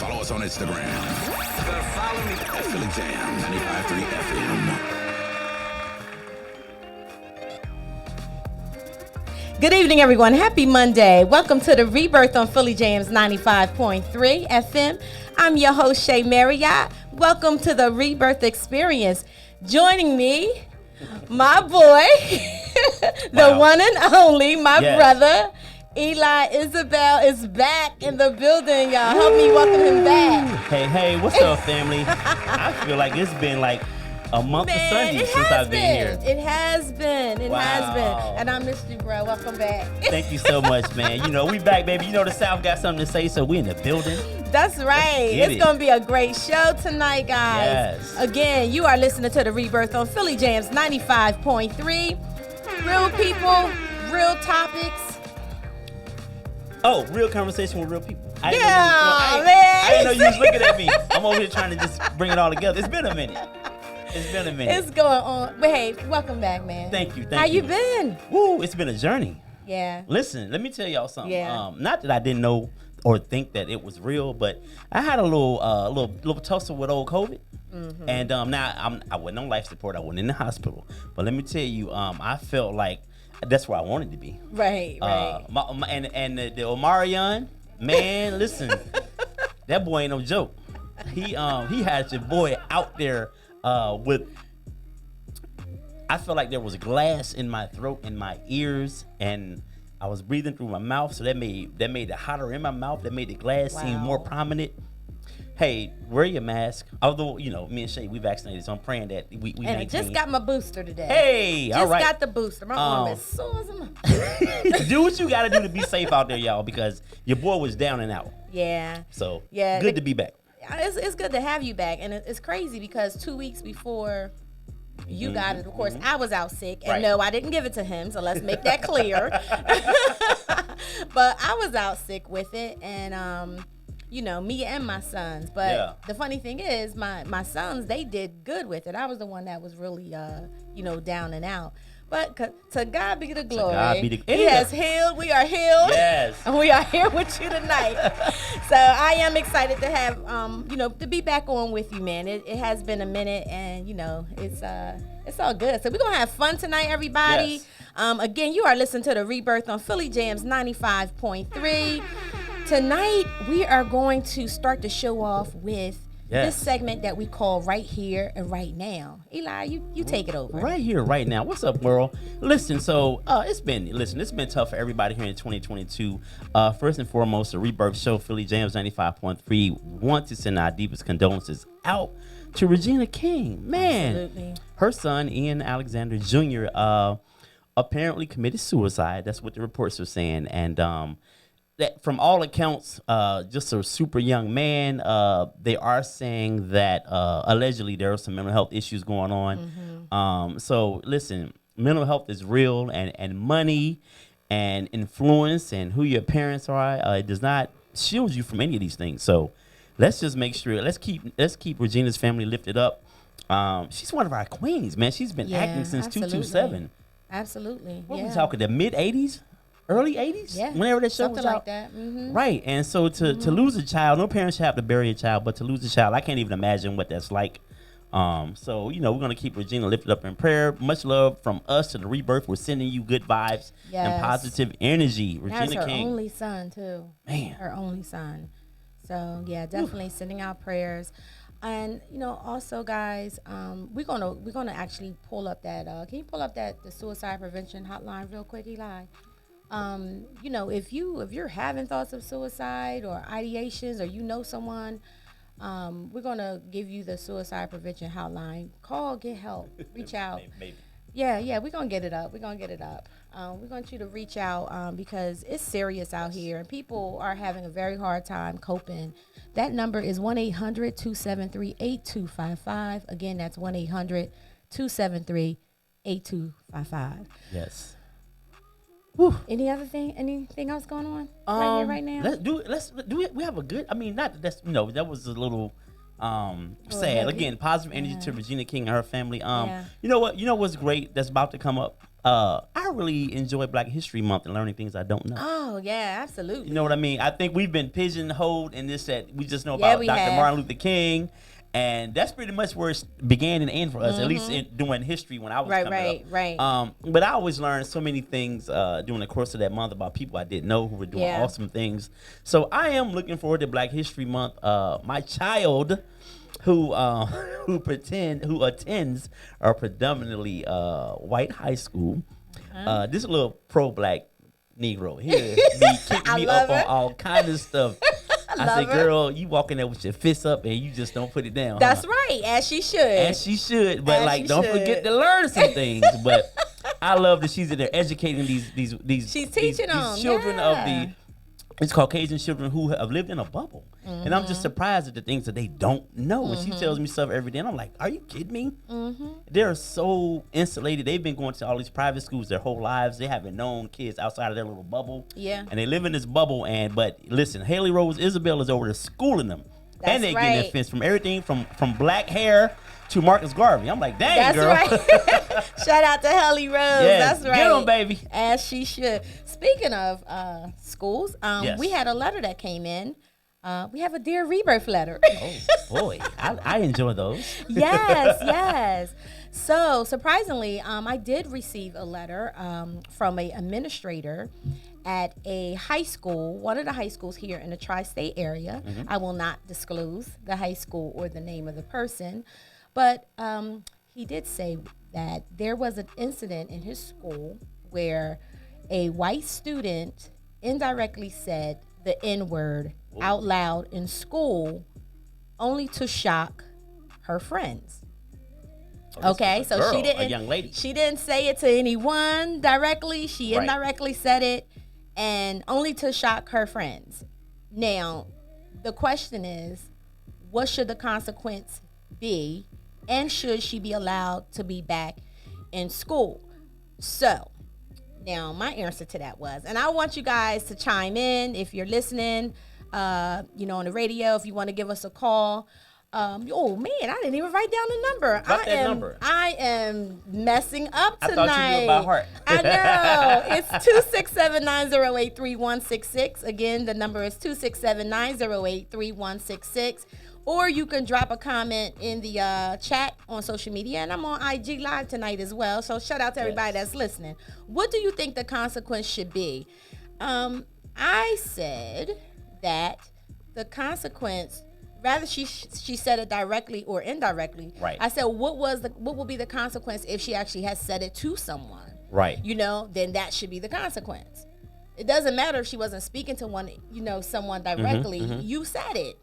Follow us on Instagram. Follow me At PhillyJamz 95.3 FM. Good evening, everyone. Happy Monday. Welcome to the Rebirth on PhillyJamz 95.3 FM. I'm your host, Shay Marriott. Welcome to the Rebirth Experience. Joining me, my boy, the one and only, my brother, Eli Isabel is back in the building, y'all. Help me welcome him back. Hey, what's up, family? I feel like it's been like a month of Sundays since I've been here. It has been. And I missed you, bro. Welcome back. Thank you so much, man. You know, we back, baby. You know the South got something to say, so we in the building. That's right. It's going to be a great show tonight, guys. Yes. Again, you are listening to the Rebirth on PhillyJamz 95.3. Real people, real topics. Oh, real conversation with real people. Man. I didn't know you was looking at me. I'm over here trying to just bring it all together. It's been a minute. It's going on. But hey, welcome back, man. Thank you. How you been? Woo, it's been a journey. Yeah. Listen, let me tell y'all something. Yeah. Not that I didn't know or think that it was real, but I had a little tussle with old COVID. Mm-hmm. And now I wasn't on life support. I wasn't in the hospital. But let me tell you, I felt like that's where I wanted to be. Right. And the Omarion, man, listen, that boy ain't no joke. He had your boy out there with. I felt like there was glass in my throat, in my ears, and I was breathing through my mouth, so that made it hotter in my mouth. That made the glass seem more prominent. Hey, wear your mask. Although, you know, me and Shay, we vaccinated, so I'm praying that we and maintain. I just got my booster today. Hey, all right. Just got the booster. My arm is sore as a do what you got to do to be safe out there, y'all, because your boy was down and out. Yeah. So, good to be back. It's good to have you back. And it's crazy because 2 weeks before you got it, of course, I was out sick. And no, I didn't give it to him, so let's make that clear. But I was out sick with it. And, you know, me and my sons. But the funny thing is, my sons, they did good with it. I was the one that was really, down and out. But to God be the glory. He has healed. We are healed. Yes. And we are here with you tonight. So I am excited to have, to be back on with you, man. It has been a minute, and, it's all good. So we're going to have fun tonight, everybody. Yes. Again, you are listening to the Rebirth on PhillyJamz 95.3. Tonight, we are going to start the show off with this segment that we call Right Here and Right Now. Eli, you take it over. Right here, right now. What's up, world? Listen, so it's been tough for everybody here in 2022. First and foremost, the Rebirth show, PhillyJamz 95.3, want to send our deepest condolences out to Regina King. Man, absolutely. Her son, Ian Alexander Jr., apparently committed suicide. That's what the reports are saying. And that from all accounts, just a super young man. They are saying that allegedly there are some mental health issues going on. Mm-hmm. So listen, mental health is real, and money and influence and who your parents are, it does not shield you from any of these things. So let's just make sure, let's keep Regina's family lifted up. She's one of our queens, man. She's been acting since 227. Absolutely. What we talking, the mid 80s? Early 80s? Yeah. Whenever that show was out. Like that. Mm-hmm. Right. And so to lose a child, no parents should have to bury a child, but to lose a child, I can't even imagine what that's like. So, we're going to keep Regina lifted up in prayer. Much love from us to the Rebirth. We're sending you good vibes and positive energy. Regina King. That's her only son, too. Man. Her only son. So, yeah, definitely sending out prayers. And, also, guys, we're gonna actually pull up that, can you pull up the suicide prevention hotline real quick, Eli? If you're having thoughts of suicide or ideations, or you know someone, we're gonna give you the suicide prevention hotline. Call, get help, reach out. Maybe. Yeah, we're gonna get it up. We want you to reach out because it's serious out here, and people are having a very hard time coping. That number is 1-800-273-8255. Again, that's 1-800-273-8255. Yes. Whew. Anything else going on right here, right now? We have a good, not that that's, that was a little sad. Again, positive energy to Regina King and her family. You know what's great that's about to come up? I really enjoy Black History Month and learning things I don't know. Oh yeah, absolutely. You know what I mean? I think we've been pigeonholed in this that we just know Yeah, about we Dr. have. Martin Luther King. And that's pretty much where it began and ended for us, at least doing history when I was coming up. Right. But I always learned so many things during the course of that month about people I didn't know who were doing awesome things. So I am looking forward to Black History Month. My child, who attends a predominantly white high school, this little pro-Black Negro here be kicking me up on all kind of stuff. I said, girl, you walk in there with your fists up and you just don't put it down. That's right, as she should. As she should, but don't forget to learn some things. But I love that she's in there educating these She's teaching them, children of these Caucasian children who have lived in a bubble. And I'm just surprised at the things that they don't know. And she tells me stuff every day, and I'm like, are you kidding me? They're so insulated. They've been going to all these private schools their whole lives. They haven't known kids outside of their little bubble. Yeah. And they live in this bubble. But listen, Haley Rose Isabel is over there schooling them. And they're getting their fence from everything from black hair to Marcus Garvey. I'm like, dang, girl. Right. Shout out to Haley Rose. That's right. Get them, baby. As she should. Speaking of schools, we had a letter that came in. We have a Dear Rebirth letter. Oh, boy. I enjoy those. Yes. So, surprisingly, I did receive a letter from an administrator at a high school, one of the high schools here in the tri-state area. I will not disclose the high school or the name of the person, but he did say that there was an incident in his school where a white student indirectly said the N-word out loud in school, only to shock her friends. Okay, so girl, she didn't. A young lady. She didn't say it to anyone directly. She indirectly said it, and only to shock her friends. Now, the question is, what should the consequence be, and should she be allowed to be back in school? So, now my answer to that was, and I want you guys to chime in if you're listening, on the radio, if you want to give us a call. Oh man, I didn't even write down the number. I am messing up tonight. I thought you knew by heart. I know. It's 267-908-3166. Again, the number is 267-908-3166. Or you can drop a comment in the chat on social media. And I'm on IG Live tonight as well. So shout out to everybody that's listening. What do you think the consequence should be? I said that the consequence, rather she said it directly or indirectly. Right. I said, what would be the consequence if she actually had said it to someone? Right. Then that should be the consequence. It doesn't matter if she wasn't speaking to someone directly. You said it.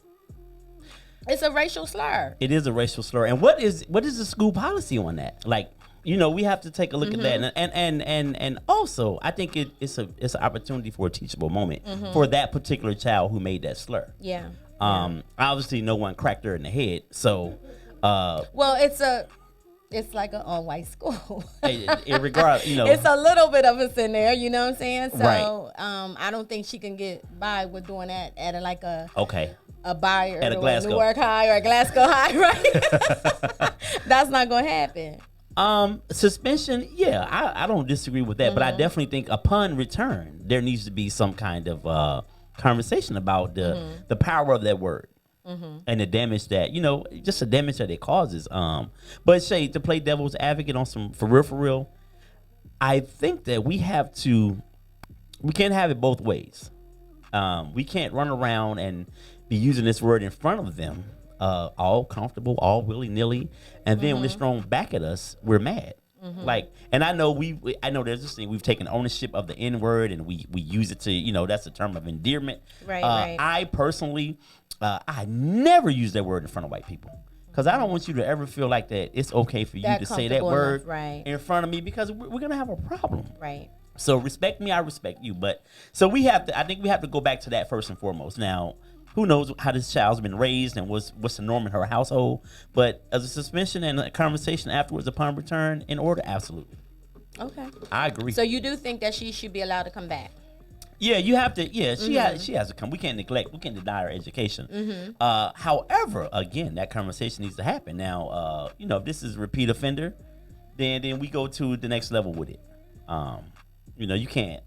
It's a racial slur. It is a racial slur. And what is the school policy on that? Like, we have to take a look at that. And also, I think it's an opportunity for a teachable moment for that particular child who made that slur. Yeah. Obviously, no one cracked her in the head. So, well, it's like an all-white school. in regard, it's a little bit of us in there. You know what I'm saying? So, right. I don't think she can get by with doing that at a Bayer at a or Glasgow. Newark High or a Glasgow High, right? That's not going to happen. Suspension, I don't disagree with that, but I definitely think upon return there needs to be some kind of conversation about the power of that word and the damage that just the damage that it causes. But Shay, to play devil's advocate on some for real, I think that we can't have it both ways. We can't run around and be using this word in front of them, all comfortable, all willy-nilly, and then when it's thrown back at us, we're mad. And I know I know there's this thing, we've taken ownership of the N-word and we use it to, that's a term of endearment. Right. I personally, I never use that word in front of white people. Because I don't want you to ever feel like that it's okay for you to say that word in front of me, because we're going to have a problem. Right. So respect me, I respect you. But so I think we have to go back to that first and foremost. Now, who knows how this child's been raised and what's the norm in her household. But as a suspension and a conversation afterwards upon return in order, absolutely. Okay. I agree. So you do think that she should be allowed to come back? Yeah, you have to. Yeah, she has to come. We can't deny her education. However, again, that conversation needs to happen. Now, if this is a repeat offender, then we go to the next level with it. You know, you can't.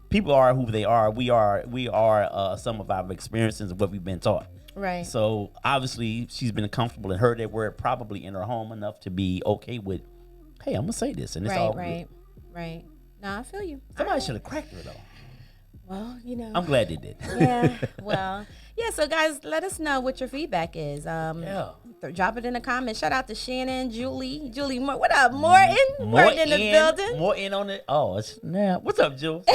People are who they are. We are some of our experiences of what we've been taught. Right. So obviously she's been comfortable and heard that word probably in her home enough to be okay with, hey, I'm gonna say this, and it's all good. Right. No, I feel you. Somebody should have cracked her though. Well, you know. I'm glad they did. Yeah. Well, yeah. So guys, let us know what your feedback is. Drop it in the comments. Shout out to Shannon, Julie, what up, Morton? Morton in the building. Morton on it. Oh, snap. What's up, Jules?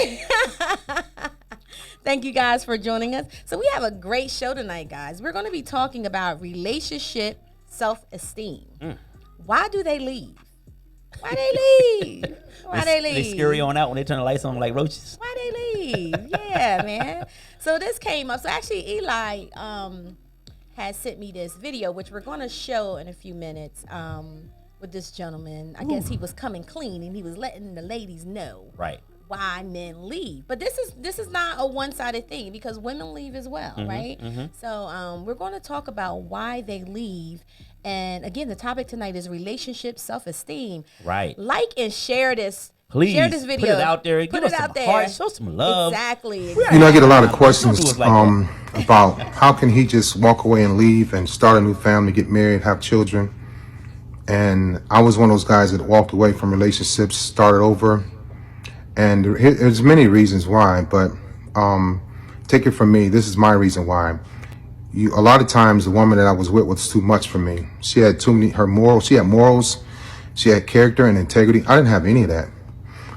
Thank you guys for joining us. So we have a great show tonight, guys. We're going to be talking about relationship self-esteem. Why do they leave? Why they leave? They scurry on out when they turn the lights on like roaches. Why they leave? Yeah, man. So this came up. So actually, Eli has sent me this video, which we're going to show in a few minutes with this gentleman. I guess he was coming clean, and he was letting the ladies know why men leave. But this is not a one-sided thing, because women leave as well, right? So we're going to talk about why they leave. And again, the topic tonight is relationship self-esteem. Right. Like and share this. Please share this video. Put it out there. Give us some heart. Show some love. Exactly. You know, I get a lot of questions about how can he just walk away and leave and start a new family, get married, have children. And I was one of those guys that walked away from relationships, started over. And there's many reasons why, but take it from me. This is my reason why. A lot of times the woman that I was with was too much for me. She had too many, she had morals, she had character and integrity. I didn't have any of that.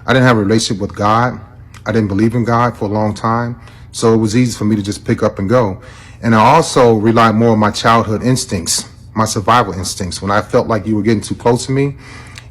I didn't have a relationship with God. I didn't believe in God for a long time. So it was easy for me to just pick up and go. And I also relied more on my childhood instincts, my survival instincts. When I felt like you were getting too close to me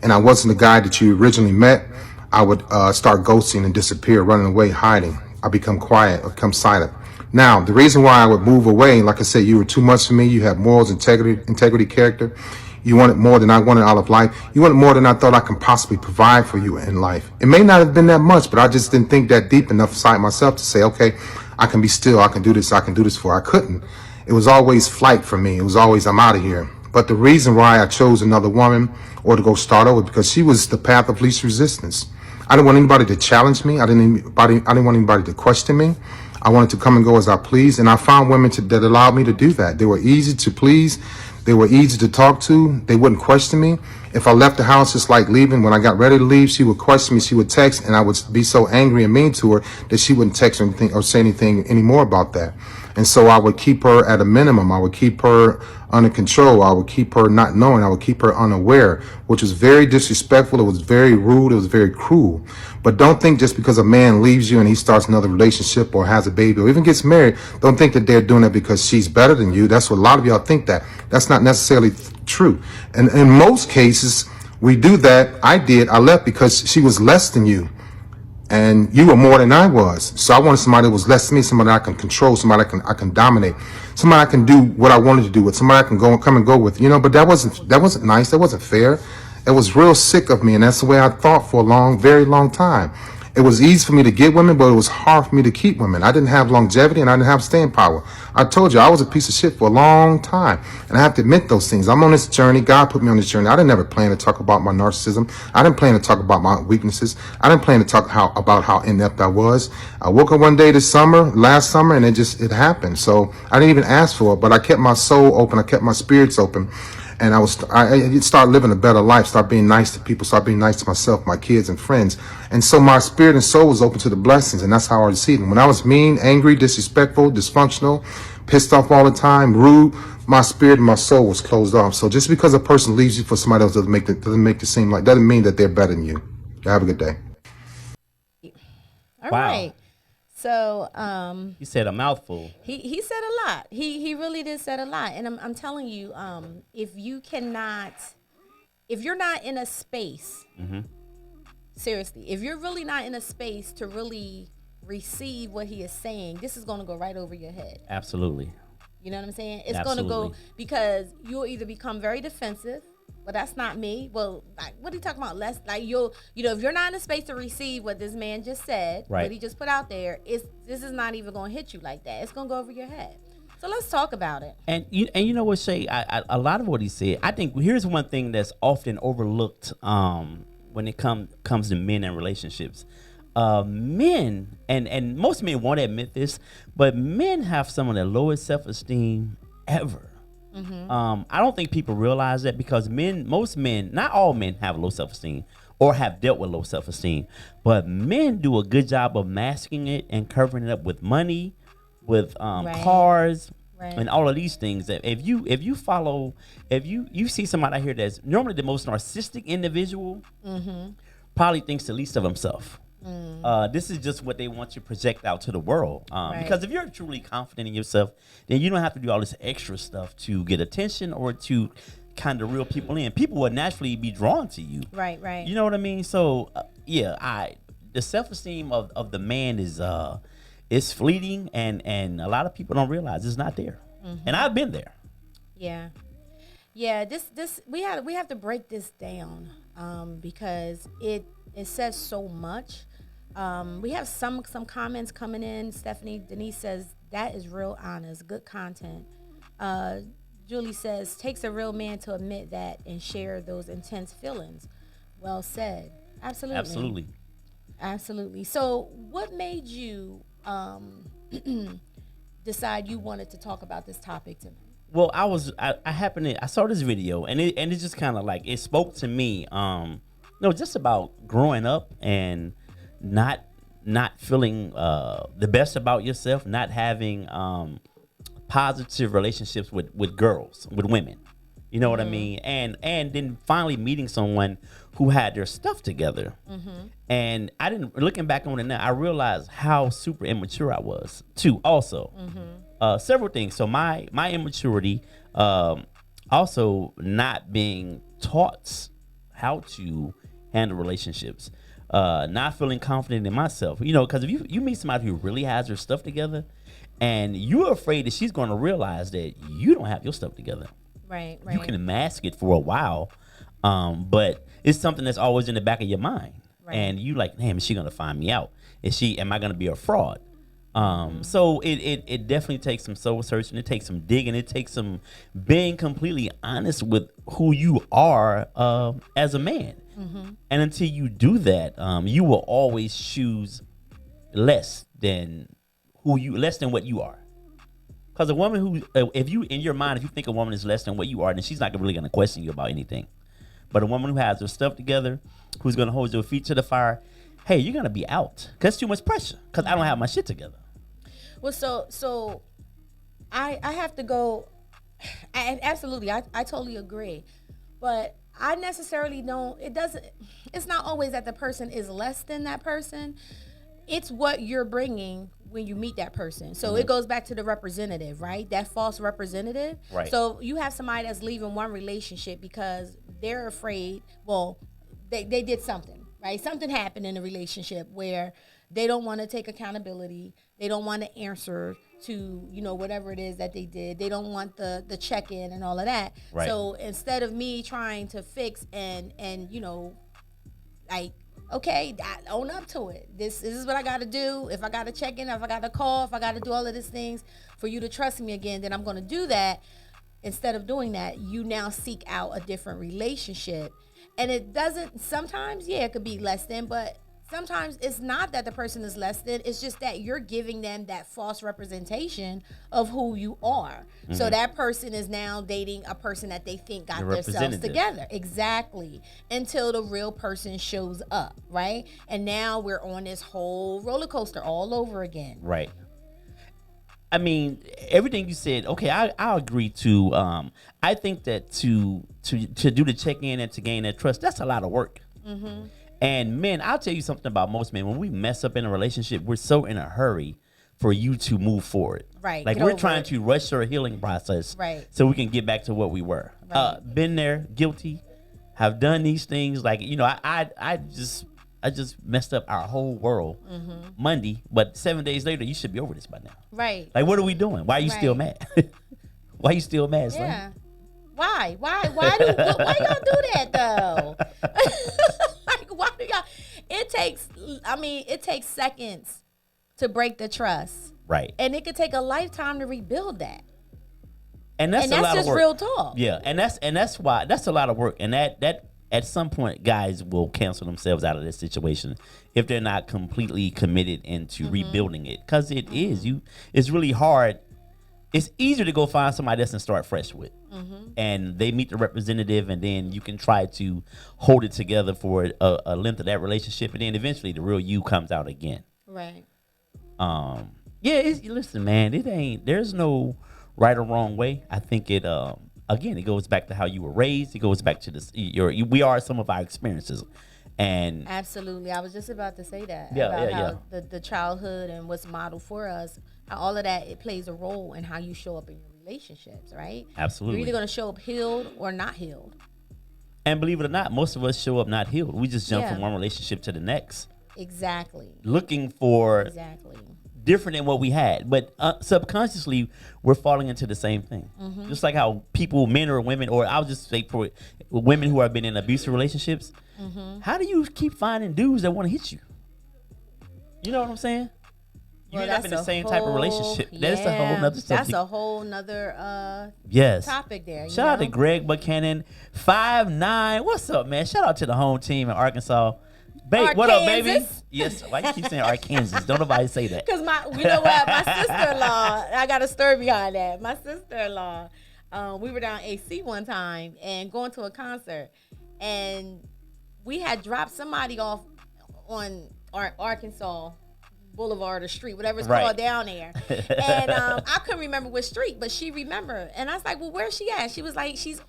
and I wasn't the guy that you originally met, I would start ghosting and disappear, running away, hiding. I become quiet or become silent. Now, the reason why I would move away, like I said, you were too much for me. You had morals, integrity, character. You wanted more than I wanted out of life. You wanted more than I thought I could possibly provide for you in life. It may not have been that much, but I just didn't think that deep enough inside myself to say, okay, I can be still. I can do this for. I couldn't. It was always flight for me. It was always, I'm out of here. But the reason why I chose another woman or to go start over, because she was the path of least resistance. I didn't want anybody to challenge me. I didn't want anybody to question me. I wanted to come and go as I pleased. And I found women that allowed me to do that. They were easy to please. They were easy to talk to. They wouldn't question me. If I left the house just like leaving, when I got ready to leave, she would question me. She would text, and I would be so angry and mean to her that she wouldn't text or anything or say anything anymore about that. And so I would keep her at a minimum. I would keep her under control. I would keep her not knowing. I would keep her unaware, which was very disrespectful. It was very rude. It was very cruel. But don't think just because a man leaves you and he starts another relationship or has a baby or even gets married, don't think that they're doing it because she's better than you. That's what a lot of y'all think that. That's not necessarily true. And in most cases, we do that. I left because she was less than you. And you were more than I was. So I wanted somebody that was less than me, somebody I can control, somebody I can dominate, somebody I can do what I wanted to do with, somebody I can come and go with, but that wasn't nice. That wasn't fair. It was real sick of me. And that's the way I thought for a very long time. It was easy for me to get women, but it was hard for me to keep women. I didn't have longevity and I didn't have staying power. I told you I was a piece of shit for a long time. And I have to admit those things. I'm on this journey. God put me on this journey. I didn't ever plan to talk about my narcissism. I didn't plan to talk about my weaknesses. I didn't plan to talk about how inept I was. I woke up one day last summer, and it happened. So I didn't even ask for it, but I kept my soul open. I kept my spirits open. And I started living a better life, start being nice to people, start being nice to myself, my kids and friends. And so my spirit and soul was open to the blessings, and that's how I received them. When I was mean, angry, disrespectful, dysfunctional, pissed off all the time, rude, my spirit and my soul was closed off. So just because a person leaves you for somebody else doesn't mean that they're better than you. Have a good day. All right. So he said a mouthful. He said a lot. He really did said a lot. And I'm telling you, if you're not in a space, seriously, if you're really not in a space to really receive what he is saying, this is going to go right over your head. Absolutely. You know what I'm saying? It's going to go, because you'll either become very defensive. Well, that's not me. Well, like, what are you talking about? If you're not in a space to receive what this man just said, what he just put out there, this is not even going to hit you like that. It's going to go over your head. So let's talk about it. And you know what, Shay? A lot of what he said, I think here's one thing that's often overlooked when it comes to men and relationships. Men and most men won't admit this, but men have some of the lowest self-esteem ever. I don't think people realize that because most men, not all men have low self-esteem or have dealt with low self-esteem, but men do a good job of masking it and covering it up with money, with cars, and all of these things. That if you follow, if you see somebody out here that's normally the most narcissistic individual, probably thinks the least of himself. This is just what they want you to project out to the world. Because if you're truly confident in yourself, then you don't have to do all this extra stuff to get attention or to kind of reel people in. People would naturally be drawn to you. Right. You know what I mean? So the self-esteem of the man is fleeting, and a lot of people don't realize it's not there. And I've been there. Yeah. This we have to break this down because it says so much. We have some comments coming in. Stephanie Denise says that is real honest, good content. Julie says takes a real man to admit that and share those intense feelings. Well said. Absolutely. So what made you decide you wanted to talk about this topic tonight? Well, I saw this video and it just kind of like it spoke to me. Just about growing up and not feeling the best about yourself, not having positive relationships with girls, with women. You know what I mean? And then finally meeting someone who had their stuff together. And looking back on it now, I realized how super immature I was too also. Several things. So my immaturity, also not being taught how to handle relationships, not feeling confident in myself, because if you meet somebody who really has their stuff together and you're afraid that she's going to realize that you don't have your stuff together. Right. You can mask it for a while, but it's something that's always in the back of your mind. And you like, damn, is she going to find me out? Am I going to be a fraud? So it definitely takes some soul searching. It takes some digging. It takes some being completely honest with who you are as a man. And until you do that, you will always choose less than what you are. Because a woman who, if you in your mind, if you think a woman is less than what you are, then she's not really going to question you about anything. But a woman who has her stuff together, who's going to hold your feet to the fire, hey, you're going to be out. Because too much pressure. Because I don't have my shit together. Well, so I have to go. Absolutely, I totally agree. But I necessarily don't. It's not always that the person is less than that person. It's what you're bringing when you meet that person. So it goes back to the representative, right? That false representative. Right. So you have somebody that's leaving one relationship because they're afraid. Well, they did something, right? Something happened in the relationship where they don't want to take accountability. They don't want to answer to, whatever it is that they did. They don't want the check-in and all of that. Right. So instead of me trying to fix and like, okay, I own up to it. This is what I got to do. If I got to check in, if I got to call, if I got to do all of these things for you to trust me again, then I'm going to do that. Instead of doing that, you now seek out a different relationship. And it doesn't, sometimes, it could be less than, but sometimes it's not that the person is less than. It's just that you're giving them that false representation of who you are. So that person is now dating a person that they think got themselves together. Exactly. Until the real person shows up, right? And now we're on this whole roller coaster all over again. Right. I mean, everything you said, okay, I agree to. I think that to do the check-in and to gain that trust, that's a lot of work. And men, I'll tell you something about most men. When we mess up in a relationship, we're so in a hurry for you to move forward. Right. Like we're trying to rush our healing process. Right. So we can get back to what we were. Right. Been there, guilty, have done these things. Like, I just messed up our whole world Monday, but 7 days later, you should be over this by now. Right. Like, what are we doing? Why are you still mad? Why are you still mad, son? Yeah. Why y'all do that though? Like, why do y'all? It takes seconds to break the trust. Right. And it could take a lifetime to rebuild that. And that's a lot just of work. Real talk. Yeah, and that's why that's a lot of work, and that at some point, guys will cancel themselves out of this situation if they're not completely committed into rebuilding it. Because it's really hard. It's easier to go find somebody else and start fresh with. And they meet the representative, and then you can try to hold it together for a length of that relationship, and then eventually the real you comes out again. Right. Listen, man, there's no right or wrong way. I think it again, it goes back to how you were raised. It goes back to we are some of our experiences. And absolutely, I was just about to say that. How the childhood and what's modeled for us, how all of that, it plays a role in how you show up in your relationships, right? Absolutely. You're either going to show up healed or not healed. And believe it or not, most of us show up not healed. We just jump from one relationship to the next. Exactly. Looking for different than what we had. But subconsciously, we're falling into the same thing. Just like how people, men or women, or I'll just say for women who have been in abusive relationships, how do you keep finding dudes that want to hit you? You know what I'm saying? You end up in the same type of relationship. That's a whole nother subject. That's a whole nother topic there. Shout out to Greg Buchanan, 5'9". What's up, man? Shout out to the home team in Arkansas. What up, baby? Yes. Why you keep saying Arkansas? Don't nobody say that. Because you know what? My sister-in-law, I got a story behind that. My sister-in-law, we were down AC one time and going to a concert, and we had dropped somebody off on Arkansas Boulevard or street, whatever it's called down there. And I couldn't remember which street, but she remembered. And I was like, well, where's she at? She was like, she's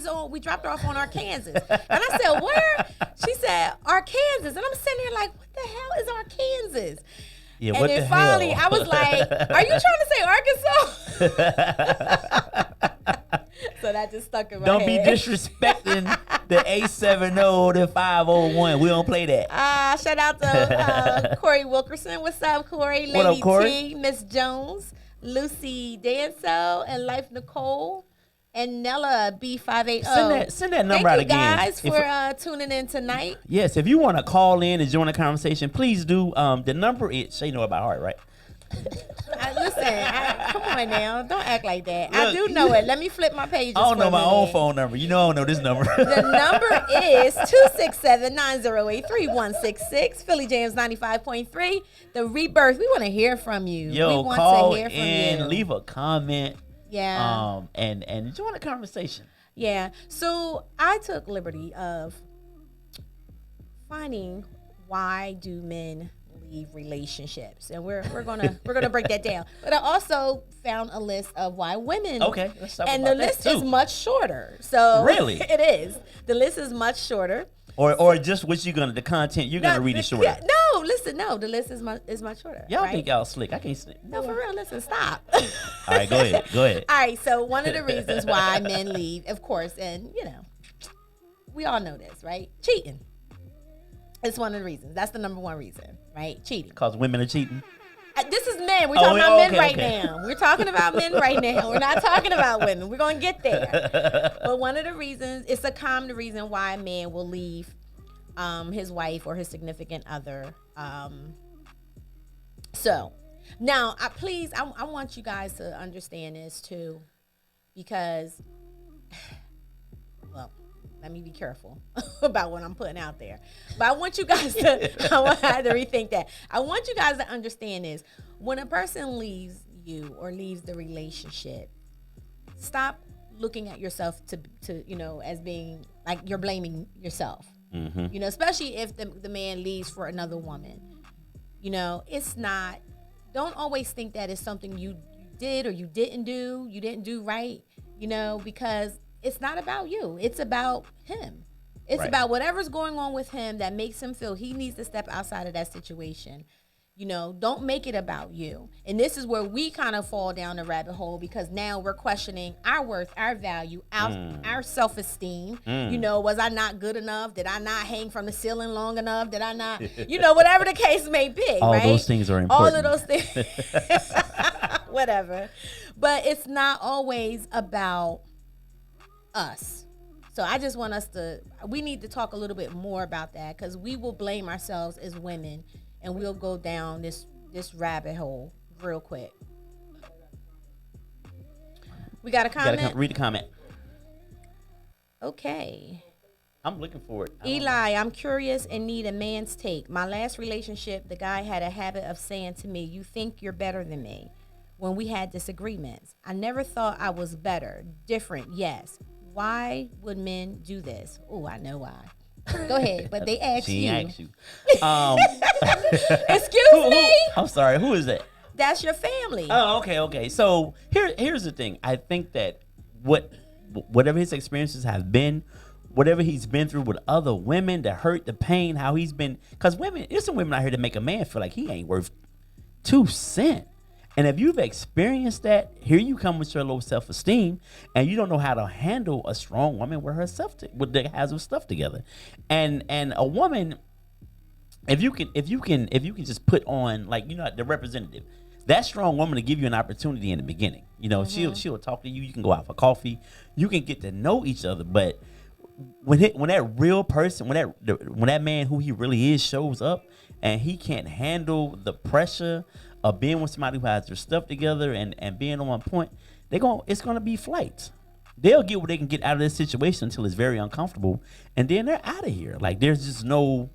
on, we dropped her off on Arkansas. And I said, where? She said, Arkansas. And I'm sitting there like, what the hell is Arkansas? Yeah, and then finally, I was like, are you trying to say Arkansas? So that just stuck in my head. Don't be disrespecting the 870, the 501. We don't play that. Shout out to Corey Wilkerson. What's up, Corey? Lady what up, Corey? T, Miss Jones, Lucy Danso, and Life Nicole, and Nella B580. Send that number out again. Thank you guys for tuning in tonight. Yes, if you want to call in and join the conversation, please do. The number is, you know about heart, right? Come on now. Don't act like that. Look, I do know it. Let me flip my pages. I don't know my own phone number. You know I don't know this number. The number is 267-908-3166. Philly Jams 95.3. The Rebirth. We want to hear from you. Yo, we want call to hear from in, you. leave a comment. Yeah. And join the conversation. Yeah. So I took liberty of finding why do men leave relationships, and we're gonna break that down. But I also found a list of why women. Okay, let's talk and about the list that too. is much shorter. So really, it is. The list is much shorter. Or just what the content you're gonna read it shorter. Yeah, no, listen, no, the list is much shorter. Y'all right? think y'all slick? I can't slick. No, for real. Listen, stop. All right, go ahead. All right, so one of the reasons why men leave, of course, and we all know this, right? Cheating. It's one of the reasons. That's the number one reason, right? Cheating. Because women are cheating. This is men. We're talking about men right now. We're talking about men right now. We're not talking about women. We're going to get there. But one of the reasons, it's a common reason why a man will leave his wife or his significant other. So now, I want you guys to understand this too, because, well, let me be careful about what I'm putting out there. But I want you guys to, I had to rethink that. I want you guys to understand this. When a person leaves you or leaves the relationship, stop looking at yourself to as being like you're blaming yourself. Mm-hmm. Especially if the man leaves for another woman. It's not, don't always think that it's something you did or you didn't do right, because it's not about you. It's about him. It's about whatever's going on with him that makes him feel he needs to step outside of that situation. Don't make it about you. And this is where we kind of fall down the rabbit hole, because now we're questioning our worth, our value, our self-esteem. Was I not good enough? Did I not hang from the ceiling long enough? Did I not, whatever the case may be, all right? those things are important. All of those things. Whatever. But it's not always about us. So I just want we need to talk a little bit more about that, because we will blame ourselves as women and we'll go down this rabbit hole real quick. We got a comment? Read the comment. Okay. I'm looking for it. Eli, I'm curious and need a man's take. My last relationship, the guy had a habit of saying to me, "You think you're better than me," when we had disagreements. I never thought I was better. Different, yes. Why would men do this? Oh, I know why. Go ahead, but they asked She you. asked you. Excuse me? I'm sorry. Who is that? That's your family. Oh, okay. So here's the thing. I think that whatever his experiences have been, whatever he's been through with other women, the hurt, the pain, how he's been, because there's some women out here that make a man feel like he ain't worth 2 cents. And if you've experienced that, here you come with your low self-esteem, and you don't know how to handle a strong woman with that has her stuff together. And a woman, if you can just put on, like, the representative, that strong woman to give you an opportunity in the beginning. She'll talk to you. You can go out for coffee. You can get to know each other. But when that real person, when that man who he really is shows up, and he can't handle the pressure of being with somebody who has their stuff together and being on one point, it's gonna be flights. They'll get what they can get out of this situation until it's very uncomfortable, and then they're out of here. Like, there's just no,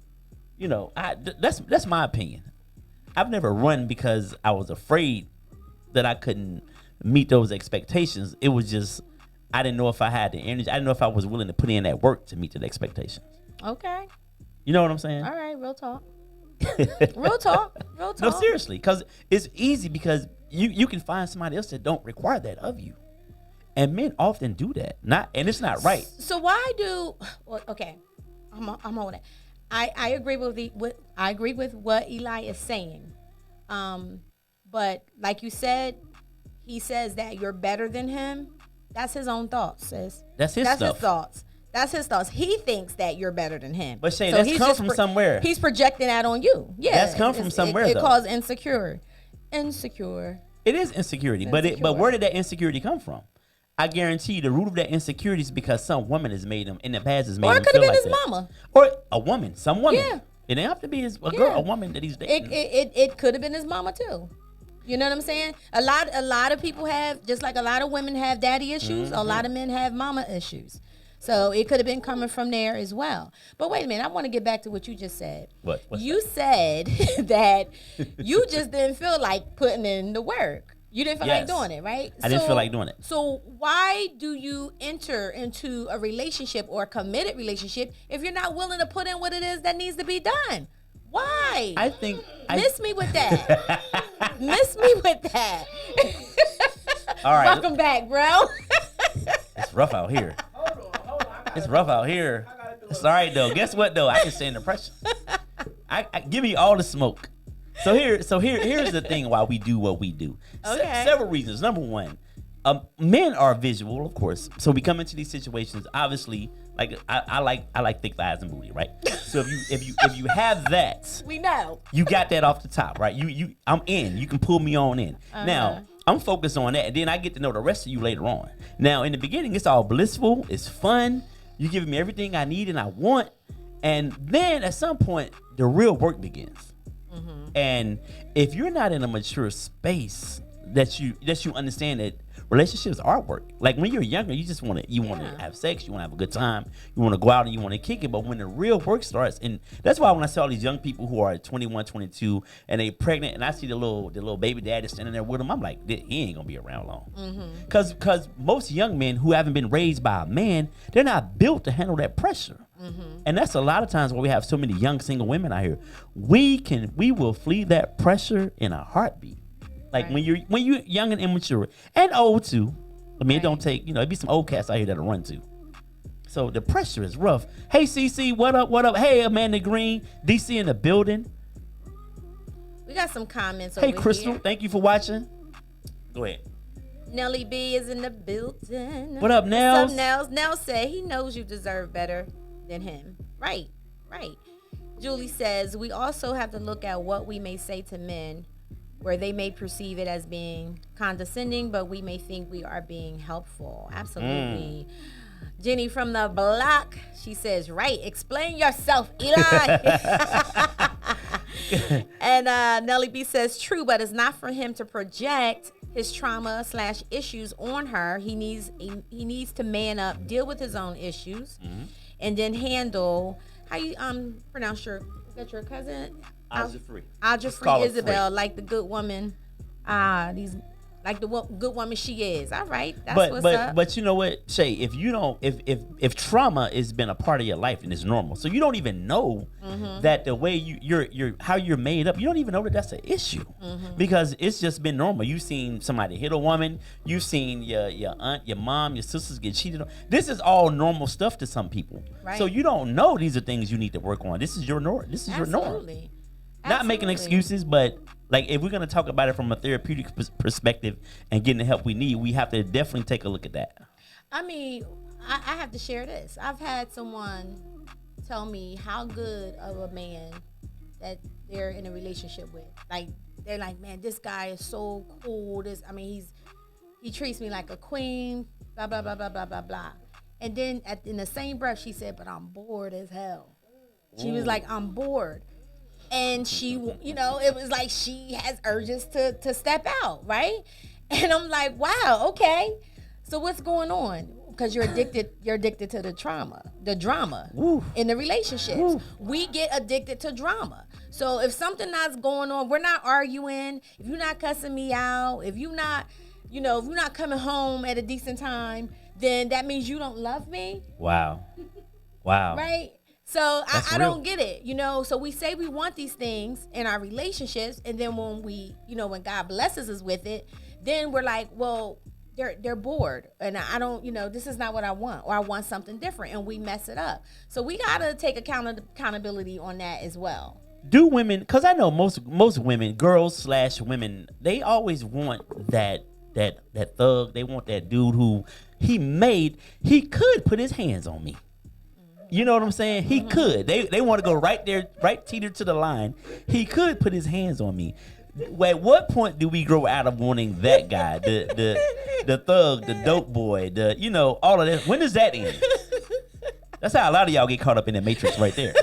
that's my opinion. I've never run because I was afraid that I couldn't meet those expectations. It was just, I didn't know if I had the energy. I didn't know if I was willing to put in that work to meet the expectations. Okay. You know what I'm saying? All right, real talk. Real talk. No, seriously, because it's easy, because you can find somebody else that don't require that of you, and men often do that. And it's not right. So why do? Well, okay, I'm on it. I agree with what Eli is saying, but like you said, he says that you're better than him. That's his own thoughts, sis. That's his thoughts. That's his thoughts. He thinks that you're better than him. But Shay, that's come from somewhere. He's projecting that on you. Yeah, that's come from somewhere. It though. calls insecure. It is insecurity, but where did that insecurity come from? I guarantee you, the root of that insecurity is because some woman has made him in the past has made him feel like that. Or it could have been his mama, or a woman, some woman. Yeah, it didn't have to be a woman that he's dating. It could have been his mama too. You know what I'm saying? A lot of people have, just like a lot of women have daddy issues. A lot of men have mama issues. So it could have been coming from there as well. But wait a minute, I want to get back to what you just said. What? You said that you just didn't feel like putting in the work. You didn't feel like doing it, right? I didn't feel like doing it. So why do you enter into a relationship or a committed relationship if you're not willing to put in what it is that needs to be done? Why? I think miss me with that. Miss me with that. All right. Welcome back, bro. It's rough out here. It's rough out here. It's all right though. Guess what though? I can stand the pressure. I give me all the smoke. So here's the thing why we do what we do. Okay. Several reasons. Number one, men are visual, of course. So we come into these situations. Obviously, like I like thick thighs and booty, right? So if you have that, we know you got that off the top, right? I'm in. You can pull me on in. Now I'm focused on that, and then I get to know the rest of you later on. Now in the beginning, it's all blissful. It's fun. You giving me everything I need and I want, and then at some point the real work begins. And if you're not in a mature space that you understand that relationships are work. Like when you're younger, you just want to have sex, you want to have a good time, you want to go out and you want to kick it. But when the real work starts, and that's why when I see all these young people who are 21, 22, and they pregnant, and I see the little baby daddy standing there with them, I'm like, he ain't gonna be around long. Because most young men who haven't been raised by a man, they're not built to handle that pressure. And that's a lot of times why we have so many young single women out here. We will flee that pressure in a heartbeat. Like when you're young and immature and old too. I mean, it don't take, it'd be some old cats out here that'll run too. So the pressure is rough. Hey CC, what up? What up? Hey Amanda Green, DC in the building. We got some comments over here. Hey Crystal, thank you for watching. Go ahead. Nelly B is in the building. What up, Nels? What's up, Nels? Nels said he knows you deserve better than him. Right. Julie says we also have to look at what we may say to men where they may perceive it as being condescending, but we may think we are being helpful. Absolutely. Jenny from the block, she says, right, explain yourself, Eli. And Nelly B says, true, but it's not for him to project his trauma / issues on her. He needs to man up, deal with his own issues, and then handle how you pronounce is that your cousin? Audrey Isabel, like the good woman. Like the good woman she is. All right, that's what's up. But you know what, Shay? If you don't, if trauma has been a part of your life and it's normal, so you don't even know that the way you're how you're made up, you don't even know that that's an issue because it's just been normal. You've seen somebody hit a woman, you've seen your aunt, your mom, your sisters get cheated on. This is all normal stuff to some people. Right. So you don't know these are things you need to work on. This is your norm. This is your norm. Not making excuses, but like if we're gonna talk about it from a therapeutic perspective and getting the help we need, we have to definitely take a look at that. I mean, I have to share this. I've had someone tell me how good of a man that they're in a relationship with. Like they're like, man, this guy is so cool. He treats me like a queen. Blah blah blah blah blah blah blah. And then in the same breath, she said, "But I'm bored as hell." She was like, "I'm bored." And she, it was like she has urges to step out, right? And I'm like, wow, okay. So what's going on? Because you're addicted to the drama in the relationships. Woo. We get addicted to drama. So if something that's going on, we're not arguing. If you're not cussing me out, if you're not coming home at a decent time, then that means you don't love me. Wow. Right? So I don't get it, So we say we want these things in our relationships, and then when when God blesses us with it, then we're like, well, they're bored, and I don't, this is not what I want, or I want something different, and we mess it up. So we gotta take accountability on that as well. Do women? Because I know most women, girls / women, they always want that thug. They want that dude who he could put his hands on me. You know what I'm saying? He could. They want to go right there, right teeter to the line. He could put his hands on me. At what point do we grow out of wanting that guy, the thug, the dope boy, all of that? When does that end? That's how a lot of y'all get caught up in the matrix right there.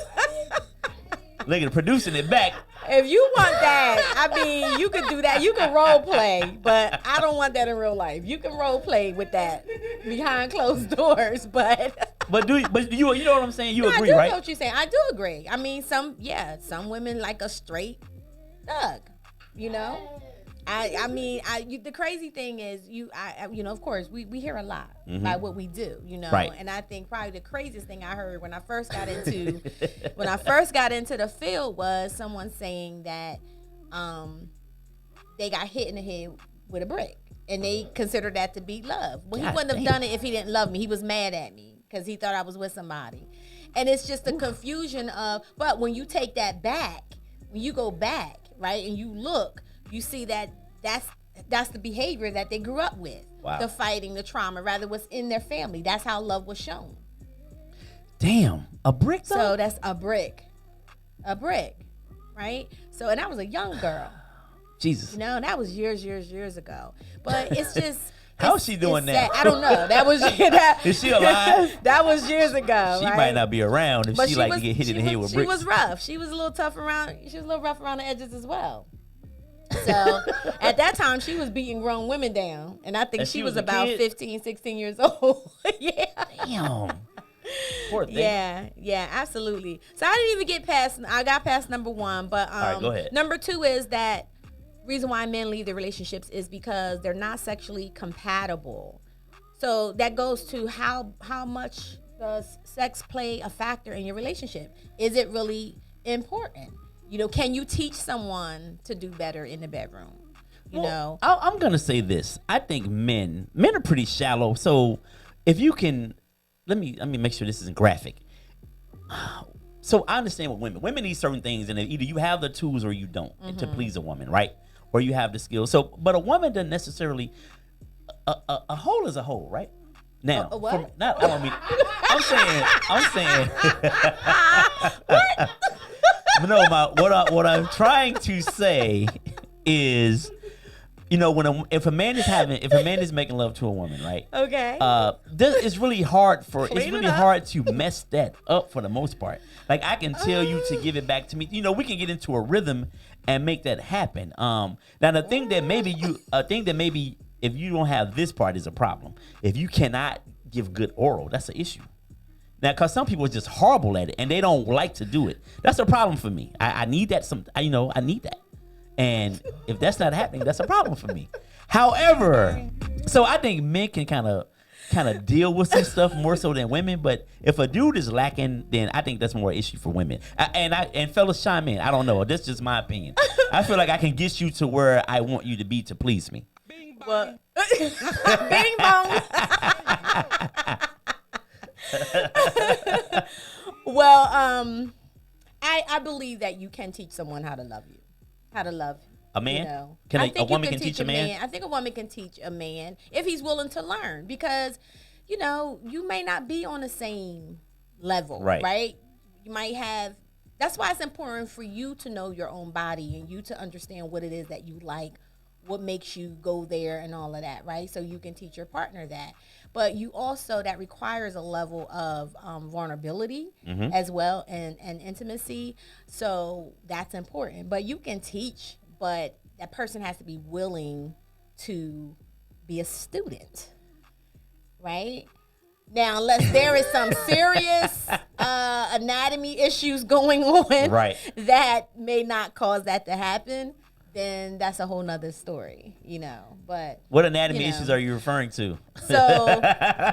Look at producing it back. If you want that, you could do that. You can role play, but I don't want that in real life. You can role play with that behind closed doors, but you know what I'm saying? You agree, right? I do know what you're saying. I do agree. I mean, some women like a straight thug, the crazy thing is of course we hear a lot about what we do, right. And I think probably the craziest thing I heard when I first got into the field was someone saying that they got hit in the head with a brick and they considered that to be love. Well, he wouldn't have done it if he didn't love me. He was mad at me because he thought I was with somebody. And it's just the confusion but when you take that back, when you go back, right, and you look, you see that that's the behavior that they grew up with. Wow. The fighting, the trauma, rather was in their family. That's how love was shown. Damn, a brick though? So that's a brick, right? So, and I was a young girl. Jesus. That was years ago. But it's just... How's she doing now? I don't know. That was Is she alive? That was years ago. She right? might not be around if she to get hit in the head with bricks. She was rough. She was a little tough around. She was a little rough around the edges as well. So at that time, she was beating grown women down, and I think she was about 15, 16 years old. Yeah. Damn. Poor thing. Yeah, absolutely. So I didn't even get past. I got past number one, but all right, go ahead. Number two is that reason why men leave their relationships is because they're not sexually compatible. So that goes to how much does sex play a factor in your relationship? Is it really important? Can you teach someone to do better in the bedroom? I'm gonna say this. I think men are pretty shallow. So if you can, let me make sure this isn't graphic. So I understand what women need certain things, and either you have the tools or you don't to please a woman, right? Or you have the skills. So, but a woman doesn't necessarily. A hole is a hole, right? Now, what? I'm saying. What? No, what I'm trying to say is, you know, if a man is making love to a woman, right? Okay. It's really hard Clean it up. to mess that up for the most part. Like I can tell you to give it back to me. You know, we can get into a rhythm and make that happen. Now the thing that maybe if you don't have this part is a problem. If you cannot give good oral, that's an issue. Now, because some people are just horrible at it and they don't like to do it. That's a problem for me. I need that. I need that. And if that's not happening, that's a problem for me. However, so I think men can kind of deal with some stuff more so than women. But if a dude is lacking, then I think that's more an issue for women. And fellas, chime in. I don't know. That's just my opinion. I feel like I can get you to where I want you to be to please me. Well, bing bong. Well, I believe that you can teach someone how to love you, how to love a man. You know. A woman can teach a man? I think a woman can teach a man if he's willing to learn, because you know you may not be on the same level, right? You might have. That's why it's important for you to know your own body and you to understand what it is that you like, what makes you go there and all of that, right? So you can teach your partner that. But you also, that requires a level of vulnerability as well and intimacy. So that's important. But you can teach, but that person has to be willing to be a student, right? Now, unless there is some serious anatomy issues going on that may not cause that to happen, then that's a whole nother story, you know. But what anatomy issues are you referring to? So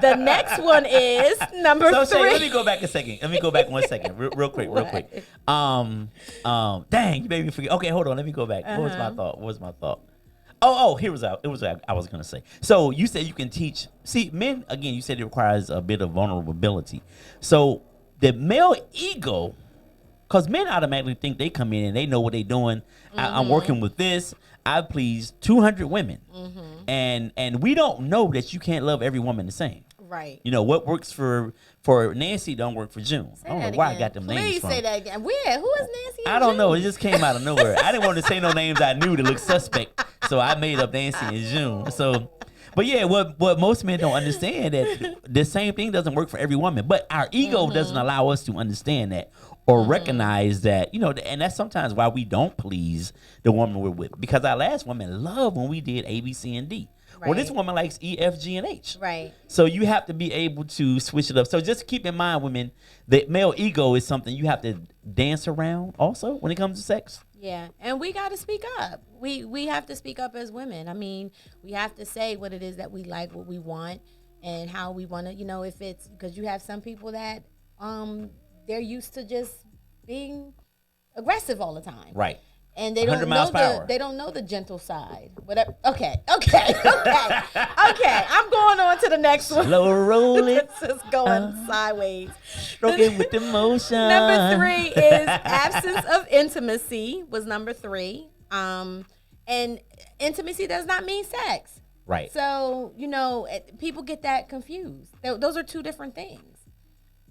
the next one is number 3. Shay, let me go back a second. Let me go back 1 second, real quick. Dang, you made me forget. Okay, hold on. Let me go back. What was my thought? Oh, here was it was I was gonna say. So you said you can teach. See, men again. You said it requires a bit of vulnerability. So the male ego. Because men automatically think they come in and they know what they're doing. I'm working with this. I please 200 women. And we don't know that you can't love every woman the same. Right. You know, what works for Nancy don't work for June. I don't know why I got them names from. Please say that again. Where? Who is Nancy and I don't June? know. It just came out of nowhere. I didn't want to say no names I knew to look suspect. So I made up Nancy and June. So... But yeah, what most men don't understand that the same thing doesn't work for every woman. But our ego doesn't allow us to understand that or recognize that, you know, and that's sometimes why we don't please the woman we're with. Because our last woman loved when we did A, B, C, and D. Right. Well, this woman likes E, F, G, and H. Right. So you have to be able to switch it up. So just keep in mind, women, that male ego is something you have to dance around also when it comes to sex. Yeah, and we got to speak up. We have to speak up as women. I mean, we have to say what it is that we like, what we want, and how we want to, you know, if it's, because you have some people that they're used to just being aggressive all the time. Right. And they don't know the gentle side. Whatever. Okay. I'm going on to the next one. Slow roll it. This is going sideways. Stroking with emotion. Number 3 is absence of intimacy was number 3. And intimacy does not mean sex. Right. So, you know, people get that confused. Those are 2 different things.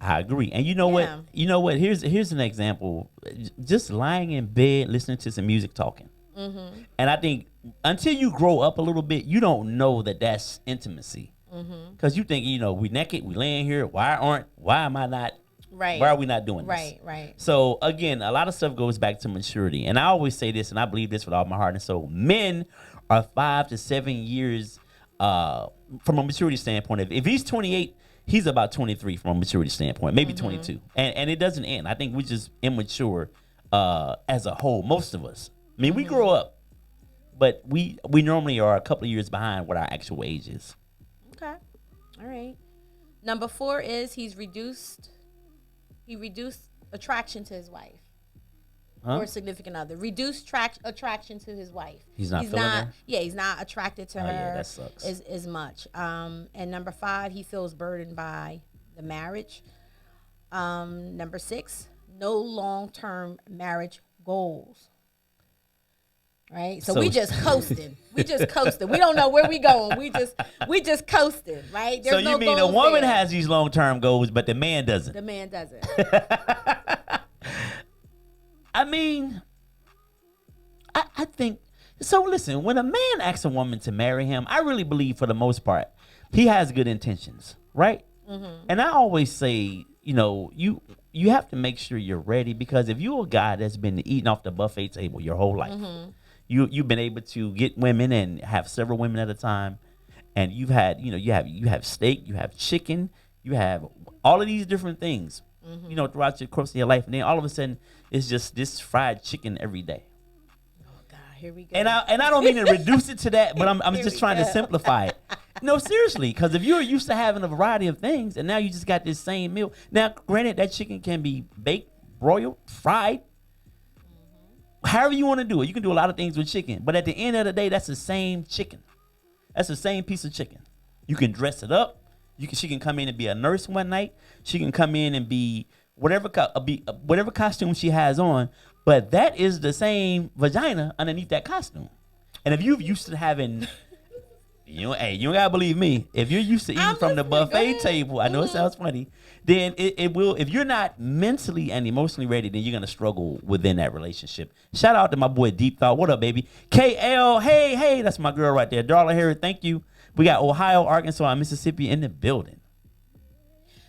I agree. And you know what? You know what? Here's an example. Just lying in bed, listening to some music, talking. And I think until you grow up a little bit, you don't know that that's intimacy. Because you think, you know, we naked, we laying here. Why am I not? Right. Why are we not doing this? Right. So again, a lot of stuff goes back to maturity. And I always say this, and I believe this with all my heart and soul. Men are 5 to 7 years from a maturity standpoint. If he's 28, he's about 23 from a maturity standpoint, maybe 22. And it doesn't end. I think we're just immature as a whole, most of us. I mean, we grow up, but we normally are a couple of years behind what our actual age is. Okay. All right. Number 4 is he reduced attraction to his wife. Or significant other. Reduced attraction to his wife. He's not feeling her? Yeah, he's not attracted to her. Yeah, that sucks. As much. And number 5, he feels burdened by the marriage. Number 6, no long-term marriage goals. Right? So we just coasting. We don't know where we going. We just coasting, right? There's so you mean a woman has these long-term goals, but the man doesn't? The man doesn't. I mean, I think So listen, when a man asks a woman to marry him, I really believe for the most part, he has good intentions, right? Mm-hmm. And I always say, you have to make sure you're ready, because if you're a guy that's been eating off the buffet table your whole life, you've been able to get women and have several women at a time, and you've had, you have steak, you have chicken, you have all of these different things, throughout your course of your life, and then all of a sudden it's just this fried chicken every day. Here we go. And I don't mean to reduce it to that, but I'm just trying to simplify it. No, seriously, because if you're used to having a variety of things, and now you just got this same meal. Now, granted, that chicken can be baked, broiled, fried, however you want to do it. You can do a lot of things with chicken, but at the end of the day, that's the same chicken. That's the same piece of chicken. You can dress it up. She can come in and be a nurse one night. She can come in and be whatever costume she has on. But that is the same vagina underneath that costume. And if you're used to having, you don't gotta believe me. If you're used to eating from the buffet table, I know it sounds funny, then it will, if you're not mentally and emotionally ready, then you're gonna struggle within that relationship. Shout out to my boy Deep Thought. What up, baby? KL, hey, that's my girl right there. Darla Harry, thank you. We got Ohio, Arkansas, and Mississippi in the building.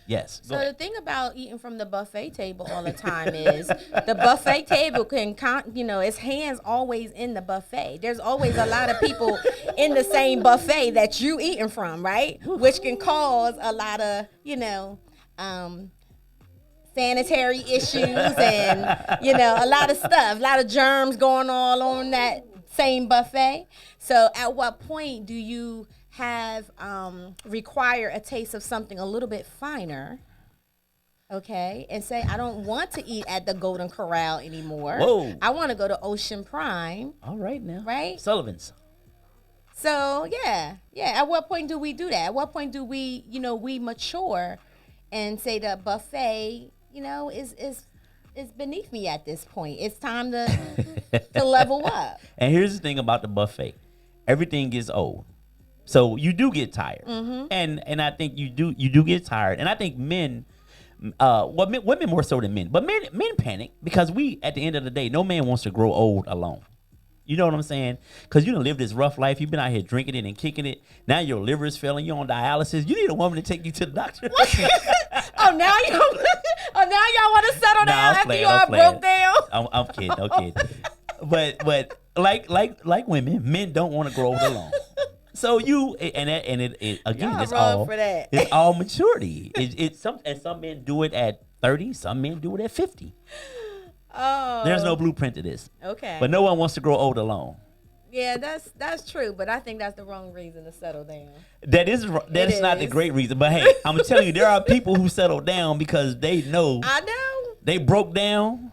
Yes. So the thing about eating from the buffet table all the time is the buffet table its hands always in the buffet. There's always a lot of people in the same buffet that you eating from, right? Which can cause a lot of, sanitary issues and, a lot of stuff, a lot of germs going all on that same buffet. So at what point do you have require a taste of something a little bit finer, okay, and say, I don't want to eat at the Golden Corral anymore. Whoa. I want to go to Ocean Prime. All right now. Right? Sullivan's. So, yeah. At what point do we do that? At what point do we, we mature and say the buffet, is beneath me at this point. It's time to level up. And here's the thing about the buffet. Everything gets old. So you do get tired, and I think you do get tired, and I think men, women more so than men, but men panic because at the end of the day, no man wants to grow old alone. You know what I'm saying? Because you done lived this rough life. You've been out here drinking it and kicking it. Now your liver is failing. You're on dialysis. You need a woman to take you to the doctor. Now y'all want to settle down after you all broke down? I'm kidding. But like women, men don't want to grow old alone. So it again, it's all maturity. Some men do it at 30, some men do it at 50. Oh, there's no blueprint to this. Okay, but no one wants to grow old alone. Yeah, that's true, but I think that's the wrong reason to settle down. That is not the great reason, but hey, I'm telling you, there are people who settle down because they know. I know they broke down,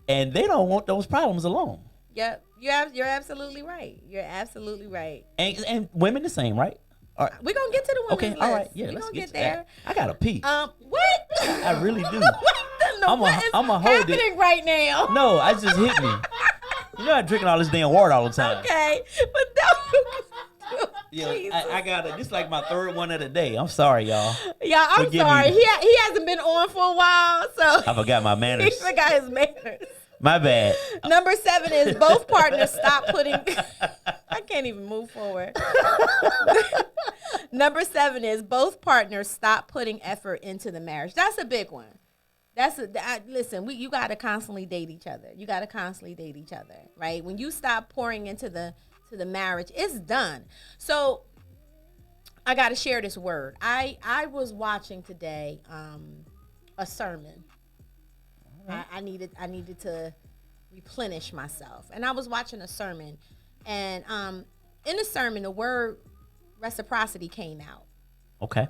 and they don't want those problems alone. Yep. You're absolutely right. You're absolutely right. And women the same, right? Right. We're going to get to the women's list. All right. Yeah, let's get there. I got to pee. What? I really do. What is happening right now? No, I just hit me. You're not drinking all this damn water all the time. Okay. But don't. Yeah, I got it. This is like my third one of the day. I'm sorry, y'all. Yeah, I'm sorry. He hasn't been on for a while, so. I forgot my manners. He forgot his manners. My bad. Number 7 is both partners stop putting. I can't even move forward. Number 7 is both partners stop putting effort into the marriage. That's a big one. Listen. You got to constantly date each other. You got to constantly date each other, right? When you stop pouring into the marriage, it's done. So I got to share this word. I was watching today a sermon. I needed to replenish myself, and I was watching a sermon, and in the sermon, the word reciprocity came out. Okay.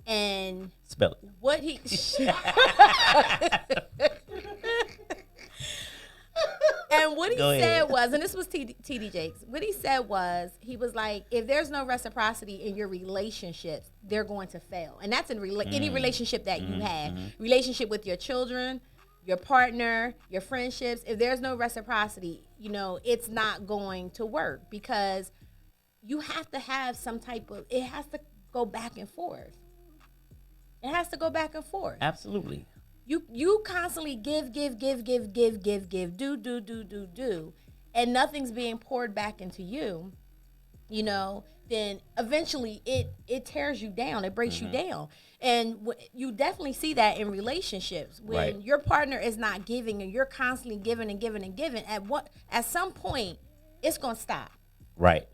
And spell it. What he and what he said was, and this was TD Jakes. What he said was, he was like, if there's no reciprocity in your relationships, they're going to fail, and that's in any relationship that you have, relationship with your children, your partner, your friendships. If there's no reciprocity, it's not going to work, because you have to have some type of, it has to go back and forth. It has to go back and forth. Absolutely. You constantly give, do. and nothing's being poured back into you, then eventually it tears you down. It breaks you down. And you definitely see that in relationships when your partner is not giving and you're constantly giving and giving and giving. At some point, it's gonna stop. Right.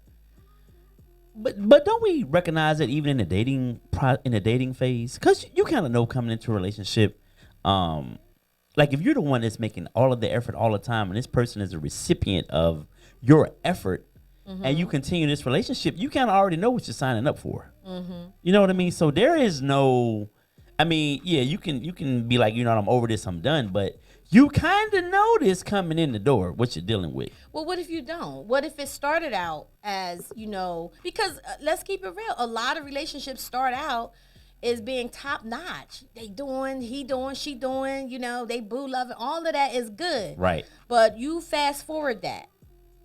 But don't we recognize that even in the dating phase? Because you kind of know coming into a relationship, like if you're the one that's making all of the effort all the time, and this person is a recipient of your effort, and you continue this relationship, you kind of already know what you're signing up for. You know what I mean? So there is no, you can be like, I'm over this, I'm done, but you kind of know this coming in the door, what you're dealing with. Well, what if you don't? What if it started out as, because let's keep it real. A lot of relationships start out as being top notch. They doing, he doing, she doing, they boo loving. All of that is good. Right. But you fast forward that.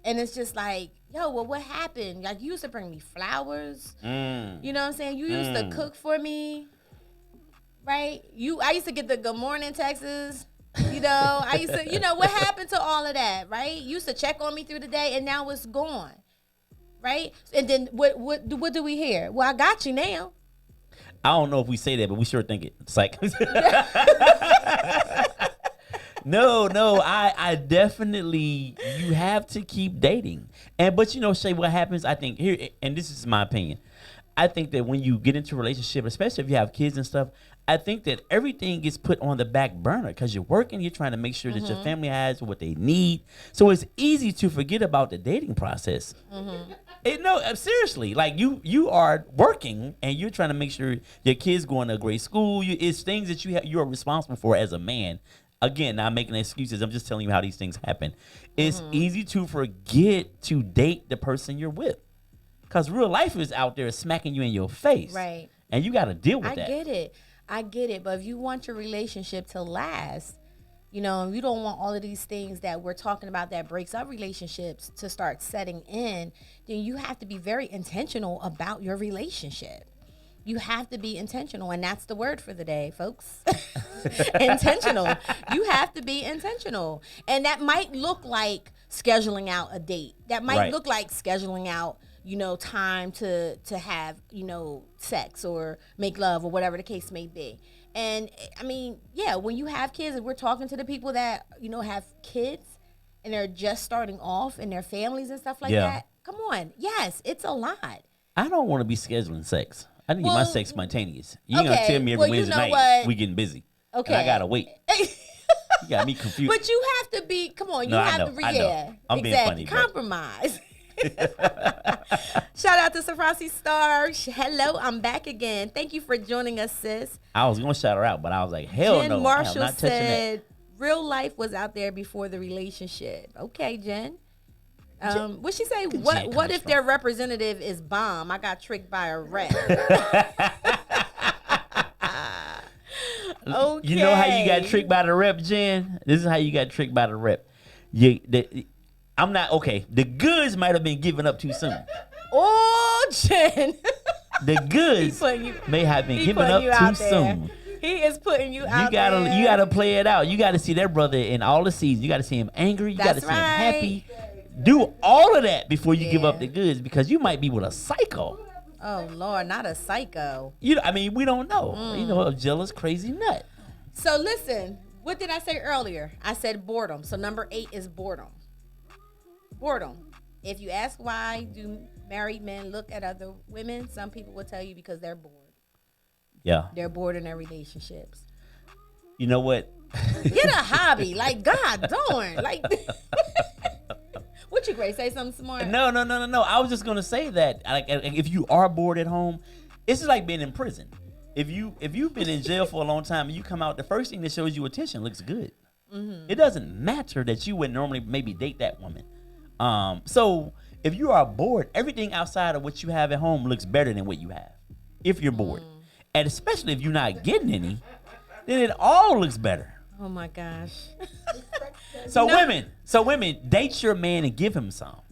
And it's just like, what happened? Like, you used to bring me flowers. You know what I'm saying? You used to cook for me. Right? I used to get the good morning texts. I used to, what happened to all of that, right? You used to check on me through the day, and now it's gone, right? And then what do we hear? Well, I got you now. I don't know if we say that, but we sure think it. It's like, no, I definitely, you have to keep dating. But Shay, what happens, I think here, and this is my opinion, I think that when you get into a relationship, especially if you have kids and stuff, I think that everything gets put on the back burner because you're working, you're trying to make sure that your family has what they need. So it's easy to forget about the dating process. Seriously, like you are working and you're trying to make sure your kids going to a great school. It's things that you're responsible for as a man. Again, not making excuses. I'm just telling you how these things happen. It's easy to forget to date the person you're with because real life is out there smacking you in your face. Right. And you got to deal with that. I get it. But if you want your relationship to last, you don't want all of these things that we're talking about that breaks up relationships to start setting in, then you have to be very intentional about your relationship. You have to be intentional, and that's the word for the day, folks. Intentional. You have to be intentional. And that might look like scheduling out a date. That might look like scheduling out, time to have, sex or make love or whatever the case may be. And when you have kids, and we're talking to the people that, have kids and they're just starting off in their families and stuff like that. Come on. Yes, it's a lot. I don't want to be scheduling sex. I need my sex spontaneous. You ain't gonna tell me every Wednesday night we getting busy. Okay. And I gotta wait. You got me confused. But you have to be, come on, you have to I'm being funny. Compromise. Shout out to Safrasi Star. Hello, I'm back again. Thank you for joining us, sis. I was gonna shout her out, but I was like, hell Jen no. Marshall I'm not touching said, real life was out there before the relationship. Okay, Jen. What she say? What if their representative is bomb? I got tricked by a rep. Okay. You know how you got tricked by the rep, Jen? This is how you got tricked by the rep. I'm not okay. The goods might have been given up too soon. Oh, Jen. The goods may have been given up too soon. He is putting you out there. You gotta play it out. You gotta see that brother in all the seasons. You gotta see him angry. You gotta see him happy. Do all of that before you give up the goods because you might be with a psycho. Oh Lord, not a psycho. We don't know. A jealous, crazy nut. So listen, what did I say earlier? I said boredom. So number 8 is boredom. Boredom. If you ask why do married men look at other women, some people will tell you because they're bored. Yeah. They're bored in their relationships. You know what? Get a hobby. Like, God darn. Like, what you, Grace? Say something smart? No. I was just gonna say that. Like, if you are bored at home, it's just like being in prison. If you've been in jail for a long time and you come out, the first thing that shows you attention looks good. It doesn't matter that you would normally maybe date that woman. So if you are bored, everything outside of what you have at home looks better than what you have. If you're bored, and especially if you're not getting any, then it all looks better. Oh my gosh. So women, date your man and give him some.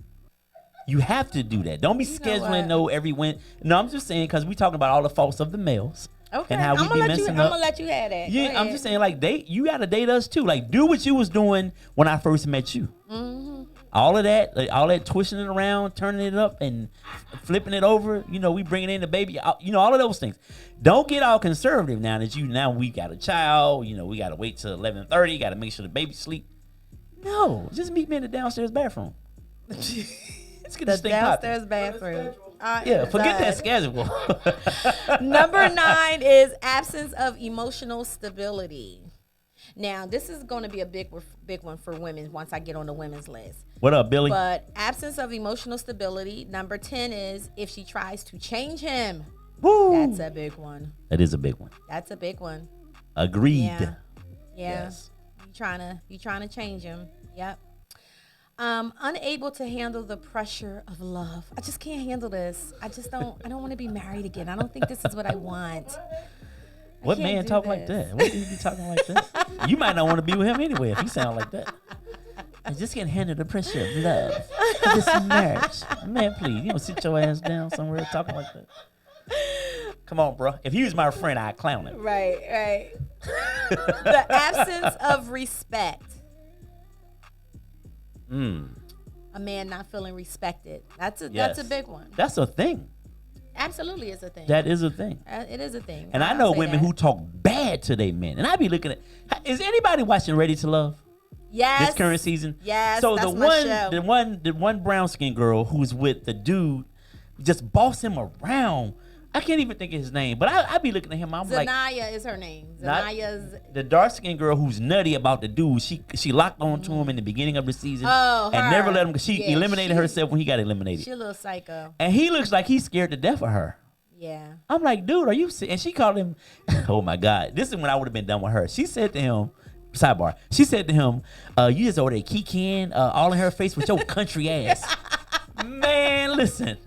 You have to do that. Don't be scheduling every win. No, I'm just saying because we talking about all the faults of the males. Okay, and how we be messing up. I'm gonna let you have that. Yeah, I'm just saying like you gotta date us too. Like do what you was doing when I first met you. all of that, like, all that twisting it around, turning it up, and flipping it over. You know, we bringing in the baby. You know, all of those things. Don't get all conservative now that now we got a child. You know, we got to wait till 11:30. Got to make sure the baby sleep. No, just meet me in the downstairs bathroom. Let's get this thing downstairs popping. bathroom. Yeah, forget that schedule. Number 9 is absence of emotional stability. Now, this is going to be a big one for women once I get on the women's list. What up, Billy? But absence of emotional stability. Number 10 is if she tries to change him. Woo. That's a big one. That is a big one. That's a big one. Agreed. Yeah. Yes. You trying to change him. Yep. Unable to handle the pressure of love. I just can't handle this. I don't want to be married again. I don't think this is what I want. What man talk like that? What do you be talking like that? You might not want to be with him anyway if you sound like that. I just can't handle the pressure of love. This marriage. Man, please, you don't sit your ass down somewhere talking like that. Come on, bro. If he was my friend, I'd clown him. Right. The absence of respect. A man not feeling respected. That's a big one. That's a thing. Absolutely is a thing. That is a thing. It is a thing. And I know women who talk bad to their men. And I be looking at, is anybody watching Ready to Love? Yes. This current season? Yes. So that's the one brown skinned girl who's with the dude just boss him around. I can't even think of his name, but I be looking at him. I'm like, Zanaya is her name. Zanaya's the dark skinned girl who's nutty about the dude. She locked on to him in the beginning of the season and never let him. She eliminated herself when he got eliminated. She a little psycho. And he looks like he's scared to death of her. Yeah. I'm like, dude, are you? And she called him. Oh my God, this is when I would have been done with her. She said to him. Sidebar. She said to him, "You just over there kicking all in her face with your country ass." Man, listen.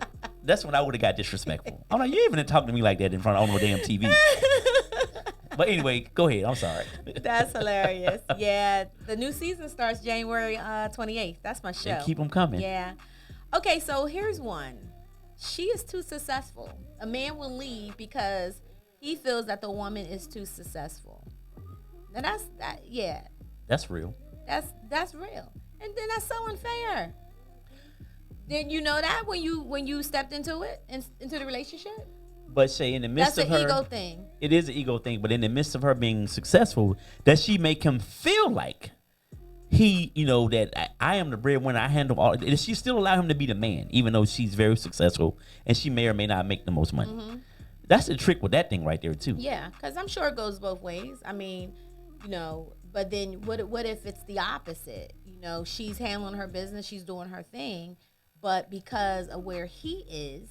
That's when I would have got disrespectful. I'm like, you even talking to me like that in front of no damn TV. But anyway, go ahead. I'm sorry. That's hilarious. Yeah, the new season starts January 28th. That's my show. And keep them coming. Yeah. Okay, so here's one. She is too successful. A man will leave because he feels that the woman is too successful. Now that. Yeah. That's real. That's real. And then that's so unfair. Did you know that when you stepped into it, into the relationship? But Shay, in the midst of her, that's an ego thing. It is an ego thing, but in the midst of her being successful, does she make him feel like he, that I am the breadwinner, I handle all? Does she still allow him to be the man, even though she's very successful and she may or may not make the most money? Mm-hmm. That's the trick with that thing right there too. Yeah, because I'm sure it goes both ways. I mean, but then what if it's the opposite? She's handling her business, she's doing her thing. But because of where he is,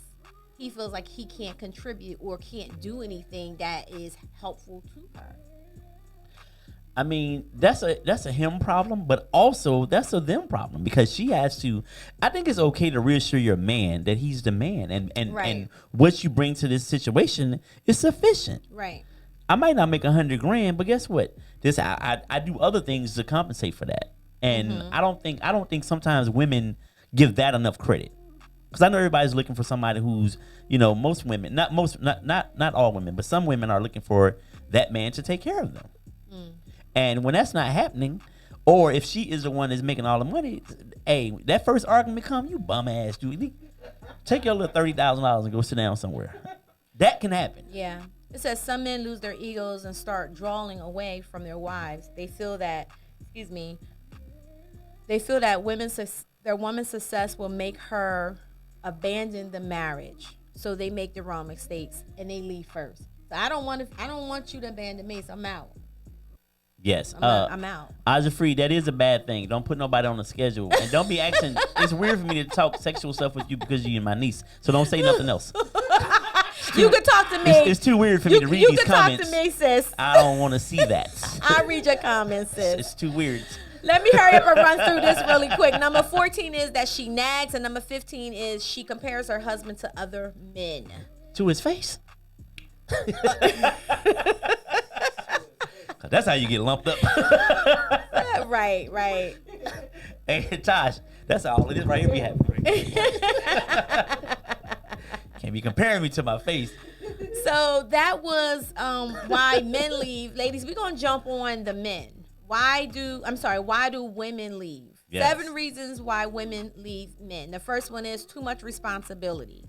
he feels like he can't contribute or can't do anything that is helpful to her. I mean, that's a him problem, but also that's a them problem because she has to. I think it's okay to reassure your man that he's the man, and what you bring to this situation is sufficient. Right. I might not make $100,000, but guess what? I do other things to compensate for that, and I don't think sometimes women give that enough credit, because I know everybody's looking for somebody who's, most women, not all women, but some women are looking for that man to take care of them. And when that's not happening, or if she is the one that's making all the money, hey, that first argument come, you bum ass dude, take your little $30,000 and go sit down somewhere. That can happen. Yeah, it says some men lose their egos and start drawing away from their wives. They feel that, their woman's success will make her abandon the marriage, so they make the wrong mistakes and they leave first. So I don't want you to abandon me, so I'm out. Yes, I'm out. Free, that is a bad thing. Don't put nobody on the schedule, and don't be asking. It's weird for me to talk sexual stuff with you because you're my niece. So don't say nothing else. You can talk to me. It's too weird for me to read these comments. You can talk to me, sis. I don't want to see that. I'll read your comments, sis. It's too weird. Let me hurry up and run through this really quick. Number 14 is that she nags, and number 15 is she compares her husband to other men. To his face? That's how you get lumped up. Right. Hey, Tosh, that's all it is right here. Be happy. Can't be comparing me to my face. So that was why men leave. Ladies, we're going to jump on the men. Why do women leave? Yes. 7 reasons why women leave men. The first one is too much responsibility.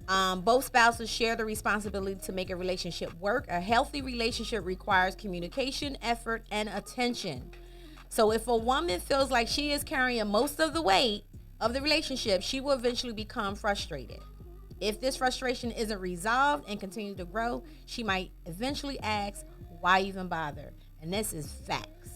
Both spouses share the responsibility to make a relationship work. A healthy relationship requires communication, effort, and attention. So if a woman feels like she is carrying most of the weight of the relationship, she will eventually become frustrated. If this frustration isn't resolved and continue to grow, she might eventually ask, why even bother? And this is facts.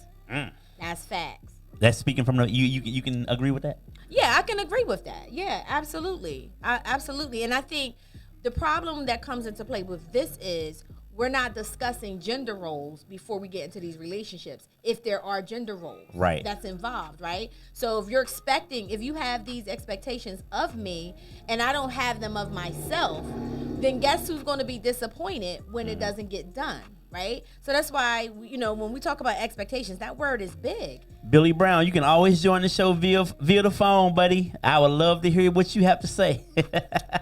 That's facts. That's speaking from the you can agree with that? Yeah, I can agree with that. Yeah, absolutely. Absolutely. And I think the problem that comes into play with this is we're not discussing gender roles before we get into these relationships. If there are gender roles that's involved, right? So if you have these expectations of me and I don't have them of myself, then guess who's going to be disappointed when it doesn't get done, right? So that's why, when we talk about expectations, that word is big. Billy Brown, you can always join the show via the phone, buddy. I would love to hear what you have to say.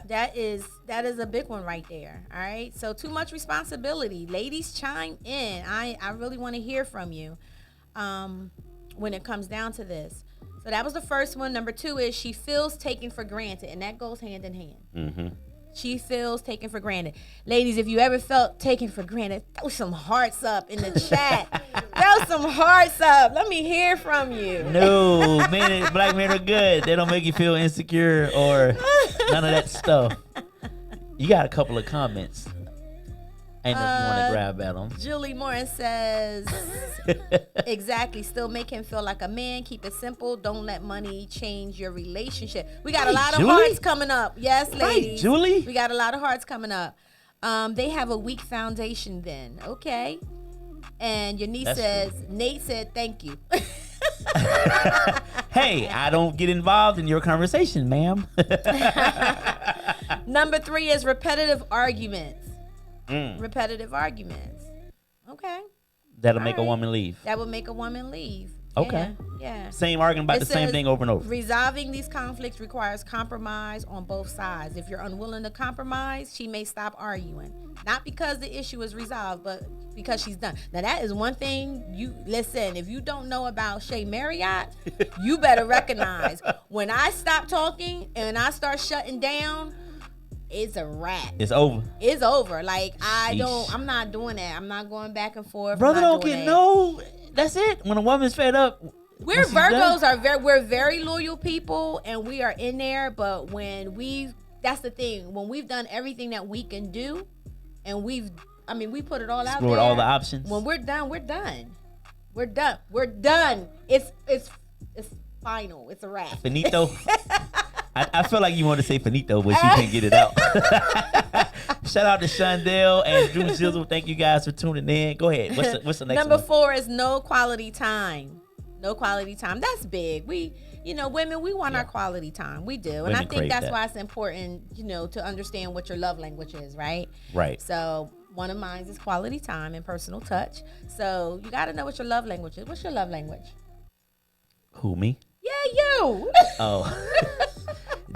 That is a big one right there. All right. So too much responsibility. Ladies, chime in. I really want to hear from you when it comes down to this. So that was the first one. Number 2 is she feels taken for granted, and that goes hand in hand. Mm-hmm. She feels taken for granted. Ladies, if you ever felt taken for granted, throw some hearts up in the chat. Throw some hearts up. Let me hear from you. No, black men are good. They don't make you feel insecure or none of that stuff. You got a couple of comments. I know if you want to grab at them. Julie Morris says, exactly. Still make him feel like a man. Keep it simple. Don't let money change your relationship. We got a lot of hearts coming up. Yes, ladies. Right, Julie. We got a lot of hearts coming up. They have a weak foundation then. Okay. And your niece says, true. Nate said, thank you. Hey, I don't get involved in your conversation, ma'am. Number 3 is repetitive arguments. Repetitive arguments. Okay. That'll make a woman leave. That would make a woman leave. Okay. Yeah. Same argument about the same thing over and over. Resolving these conflicts requires compromise on both sides. If you're unwilling to compromise, she may stop arguing. Not because the issue is resolved, but because she's done. Now, that is one thing if you don't know about Shay Marriott, you better recognize when I stop talking and I start shutting down, it's a wrap. It's over. It's over. Like, I'm not doing that. I'm not going back and forth. Brother don't get no. That's it. When a woman's fed up. We're Virgos we're very loyal people and we are in there, but that's the thing. When we've done everything that we can do and we put it all out there. All the options. When we're done, we're done. We're done. We're done. It's final. It's a wrap. Finito. I feel like you want to say finito, but you can't get it out. Shout out to Shondell and Drew Zizzle. Thank you guys for tuning in. Go ahead. What's the next one? Number 4 is no quality time. No quality time. That's big. Women, we want our quality time. We do. And I think that's why it's important, to understand what your love language is, right? Right. So one of mine is quality time and personal touch. So you got to know what your love language is. What's your love language? Who, me? Yeah, you. Oh.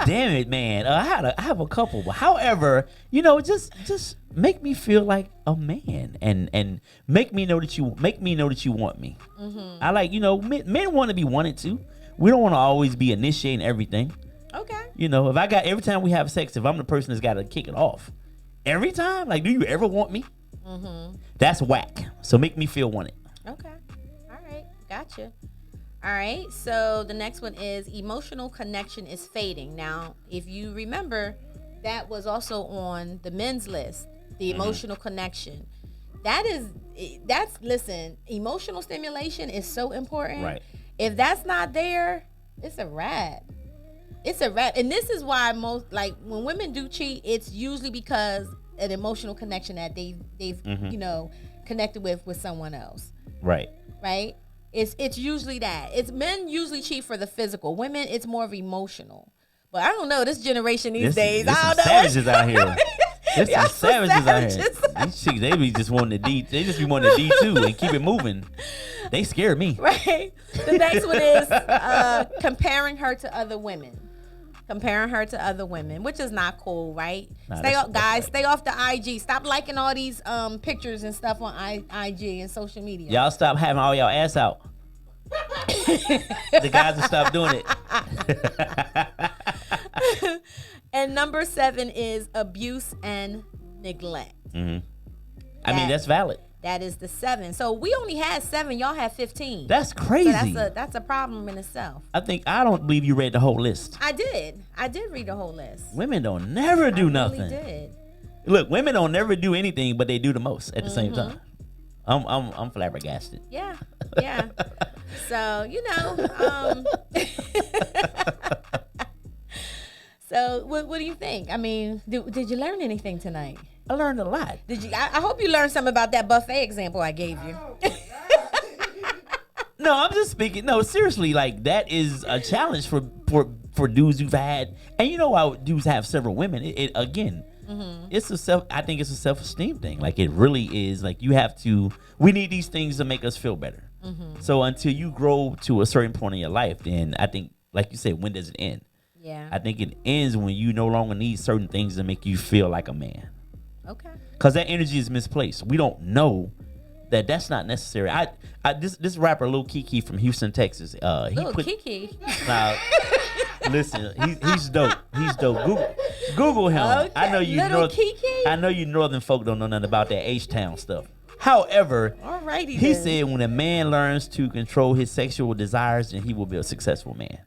Damn it, man. I have a couple. However, just make me feel like a man and make me know that you want me. Mm-hmm. I like, men want to be wanted to. We don't want to always be initiating everything. Okay. Every time we have sex, if I'm the person that's got to kick it off, every time, like, do you ever want me? Mm-hmm. That's whack. So make me feel wanted. Okay. All right. Gotcha. All right, so the next one is emotional connection is fading. Now, if you remember, that was also on the men's list, the emotional connection. Listen, emotional stimulation is so important. Right. If that's not there, it's a wrap. It's a wrap. And this is why when women do cheat, it's usually because an emotional connection that they've connected with someone else. Right. Right? It's usually that. It's men usually cheat for the physical. Women, it's more of emotional. But I don't know, this generation these days. I don't know. Savages out here. There's some savages out here. These chicks, they be just wanting the D. They just be wanting the D2 and keep it moving. They scare me. Right. The next one is comparing her to other women. Comparing her to other women, which is not cool, right? Stay off the IG. Stop liking all these pictures and stuff on IG and social media. Y'all stop having all y'all ass out. The guys will stop doing it. And number 7 is abuse and neglect. I mean, that's valid. That is the 7. So we only had 7. Y'all had 15. That's crazy. So that's a problem in itself. I don't believe you read the whole list. I did read the whole list. Women don't never do nothing. I really did. Look, women don't never do anything, but they do the most at the same time. I'm flabbergasted. Yeah. So so what do you think? I mean, did you learn anything tonight? I learned a lot. Did you? I hope you learned something about that buffet example I gave you. No, I'm just speaking. No, seriously, like that is a challenge for dudes who've had, and you know how dudes have several women. It again, it's I think it's a self-esteem thing. Like it really is. Like you have to. We need these things to make us feel better. So until you grow to a certain point in your life, then I think, like you said, when does it end? Yeah. I think it ends when you no longer need certain things to make you feel like a man. Okay. Because that energy is misplaced. We don't know that's not necessary. This rapper Lil Kiki from Houston, Texas. Lil Kiki. Now, listen, he's dope. He's dope. Google him. Okay. I know you Kiki. I know you northern folk don't know nothing about that H-Town stuff. However, alrighty he then. said when a man learns to control his sexual desires, then he will be a successful man.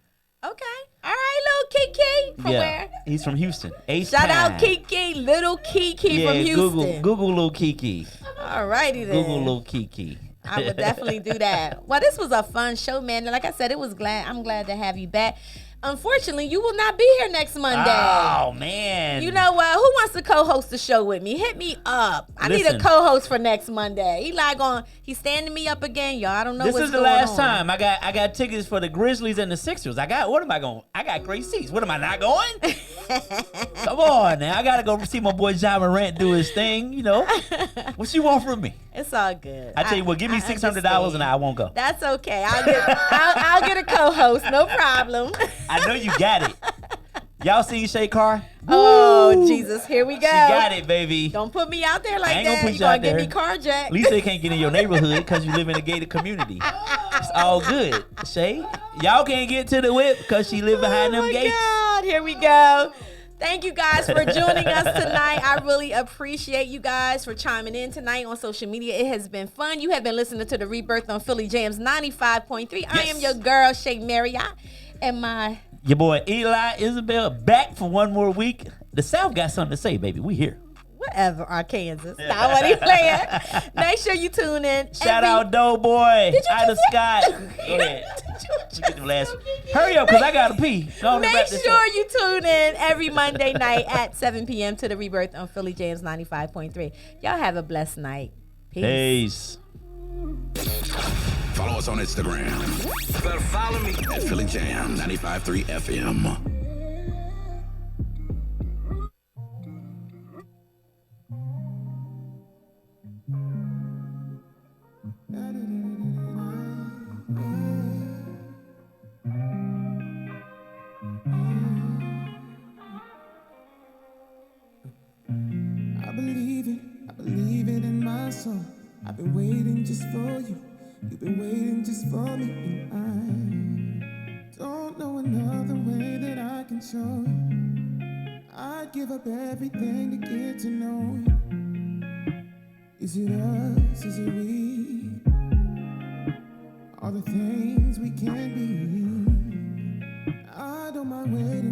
Okay. All right, Lil Kiki. From where? He's from Houston. H-Town. Shout out Kiki, Little Kiki from Houston. Google Lil Kiki. All righty then. Google Lil Kiki. I would definitely do that. Well, this was a fun show, man. Like I said, I'm glad to have you back. Unfortunately, you will not be here next Monday. Oh, man. You know what? Who wants to co-host the show with me? Hit me up. I need a co-host for next Monday. He's standing me up again, y'all. I don't know what's going on. This is the last time. I got tickets for the Grizzlies and the Sixers. I got great seats. What am I not going? Come on now. I got to go see my boy Ja Morant do his thing, you know. What you want from me? It's all good. I tell you what, give me $600 and I won't go. That's okay. I'll get a co-host. No problem. I know you got it. Y'all seen Shay Carr? Oh, Jesus. Here we go. She got it, baby. Don't put me out there like I ain't that. gonna put You you out gonna there. give me carjacked. At least they can't get in your neighborhood because you live in a gated community. It's all good. Shay, y'all can't get to the whip because she live behind them gates. Oh, my God. Here we go. Thank you guys for joining us tonight. I really appreciate you guys for chiming in tonight on social media. It has been fun. You have been listening to the Rebirth on PhillyJamz 95.3. Yes. I am your girl, Shay Marriott, and your boy Eli Isabel back for one more week. The South got something to say, baby. We here. Whatever, Arkansas. I wasn't even playing. Make sure you tune in. Shout out Doughboy. Ida Scott. Go ahead. Hurry up, because I got to pee. Make sure you tune in every Monday night at 7 p.m. to the Rebirth on PhillyJamz 95.3. Y'all have a blessed night. Peace. Follow us on Instagram. Better follow me At PhillyJamz 95.3 FM. I believe it in my soul. I've been waiting just for you. You've been waiting just for me. And I don't know another way that I can show you. I'd give up everything to get to know you. Is it us? Is it we? All the things we can be. I don't mind waiting.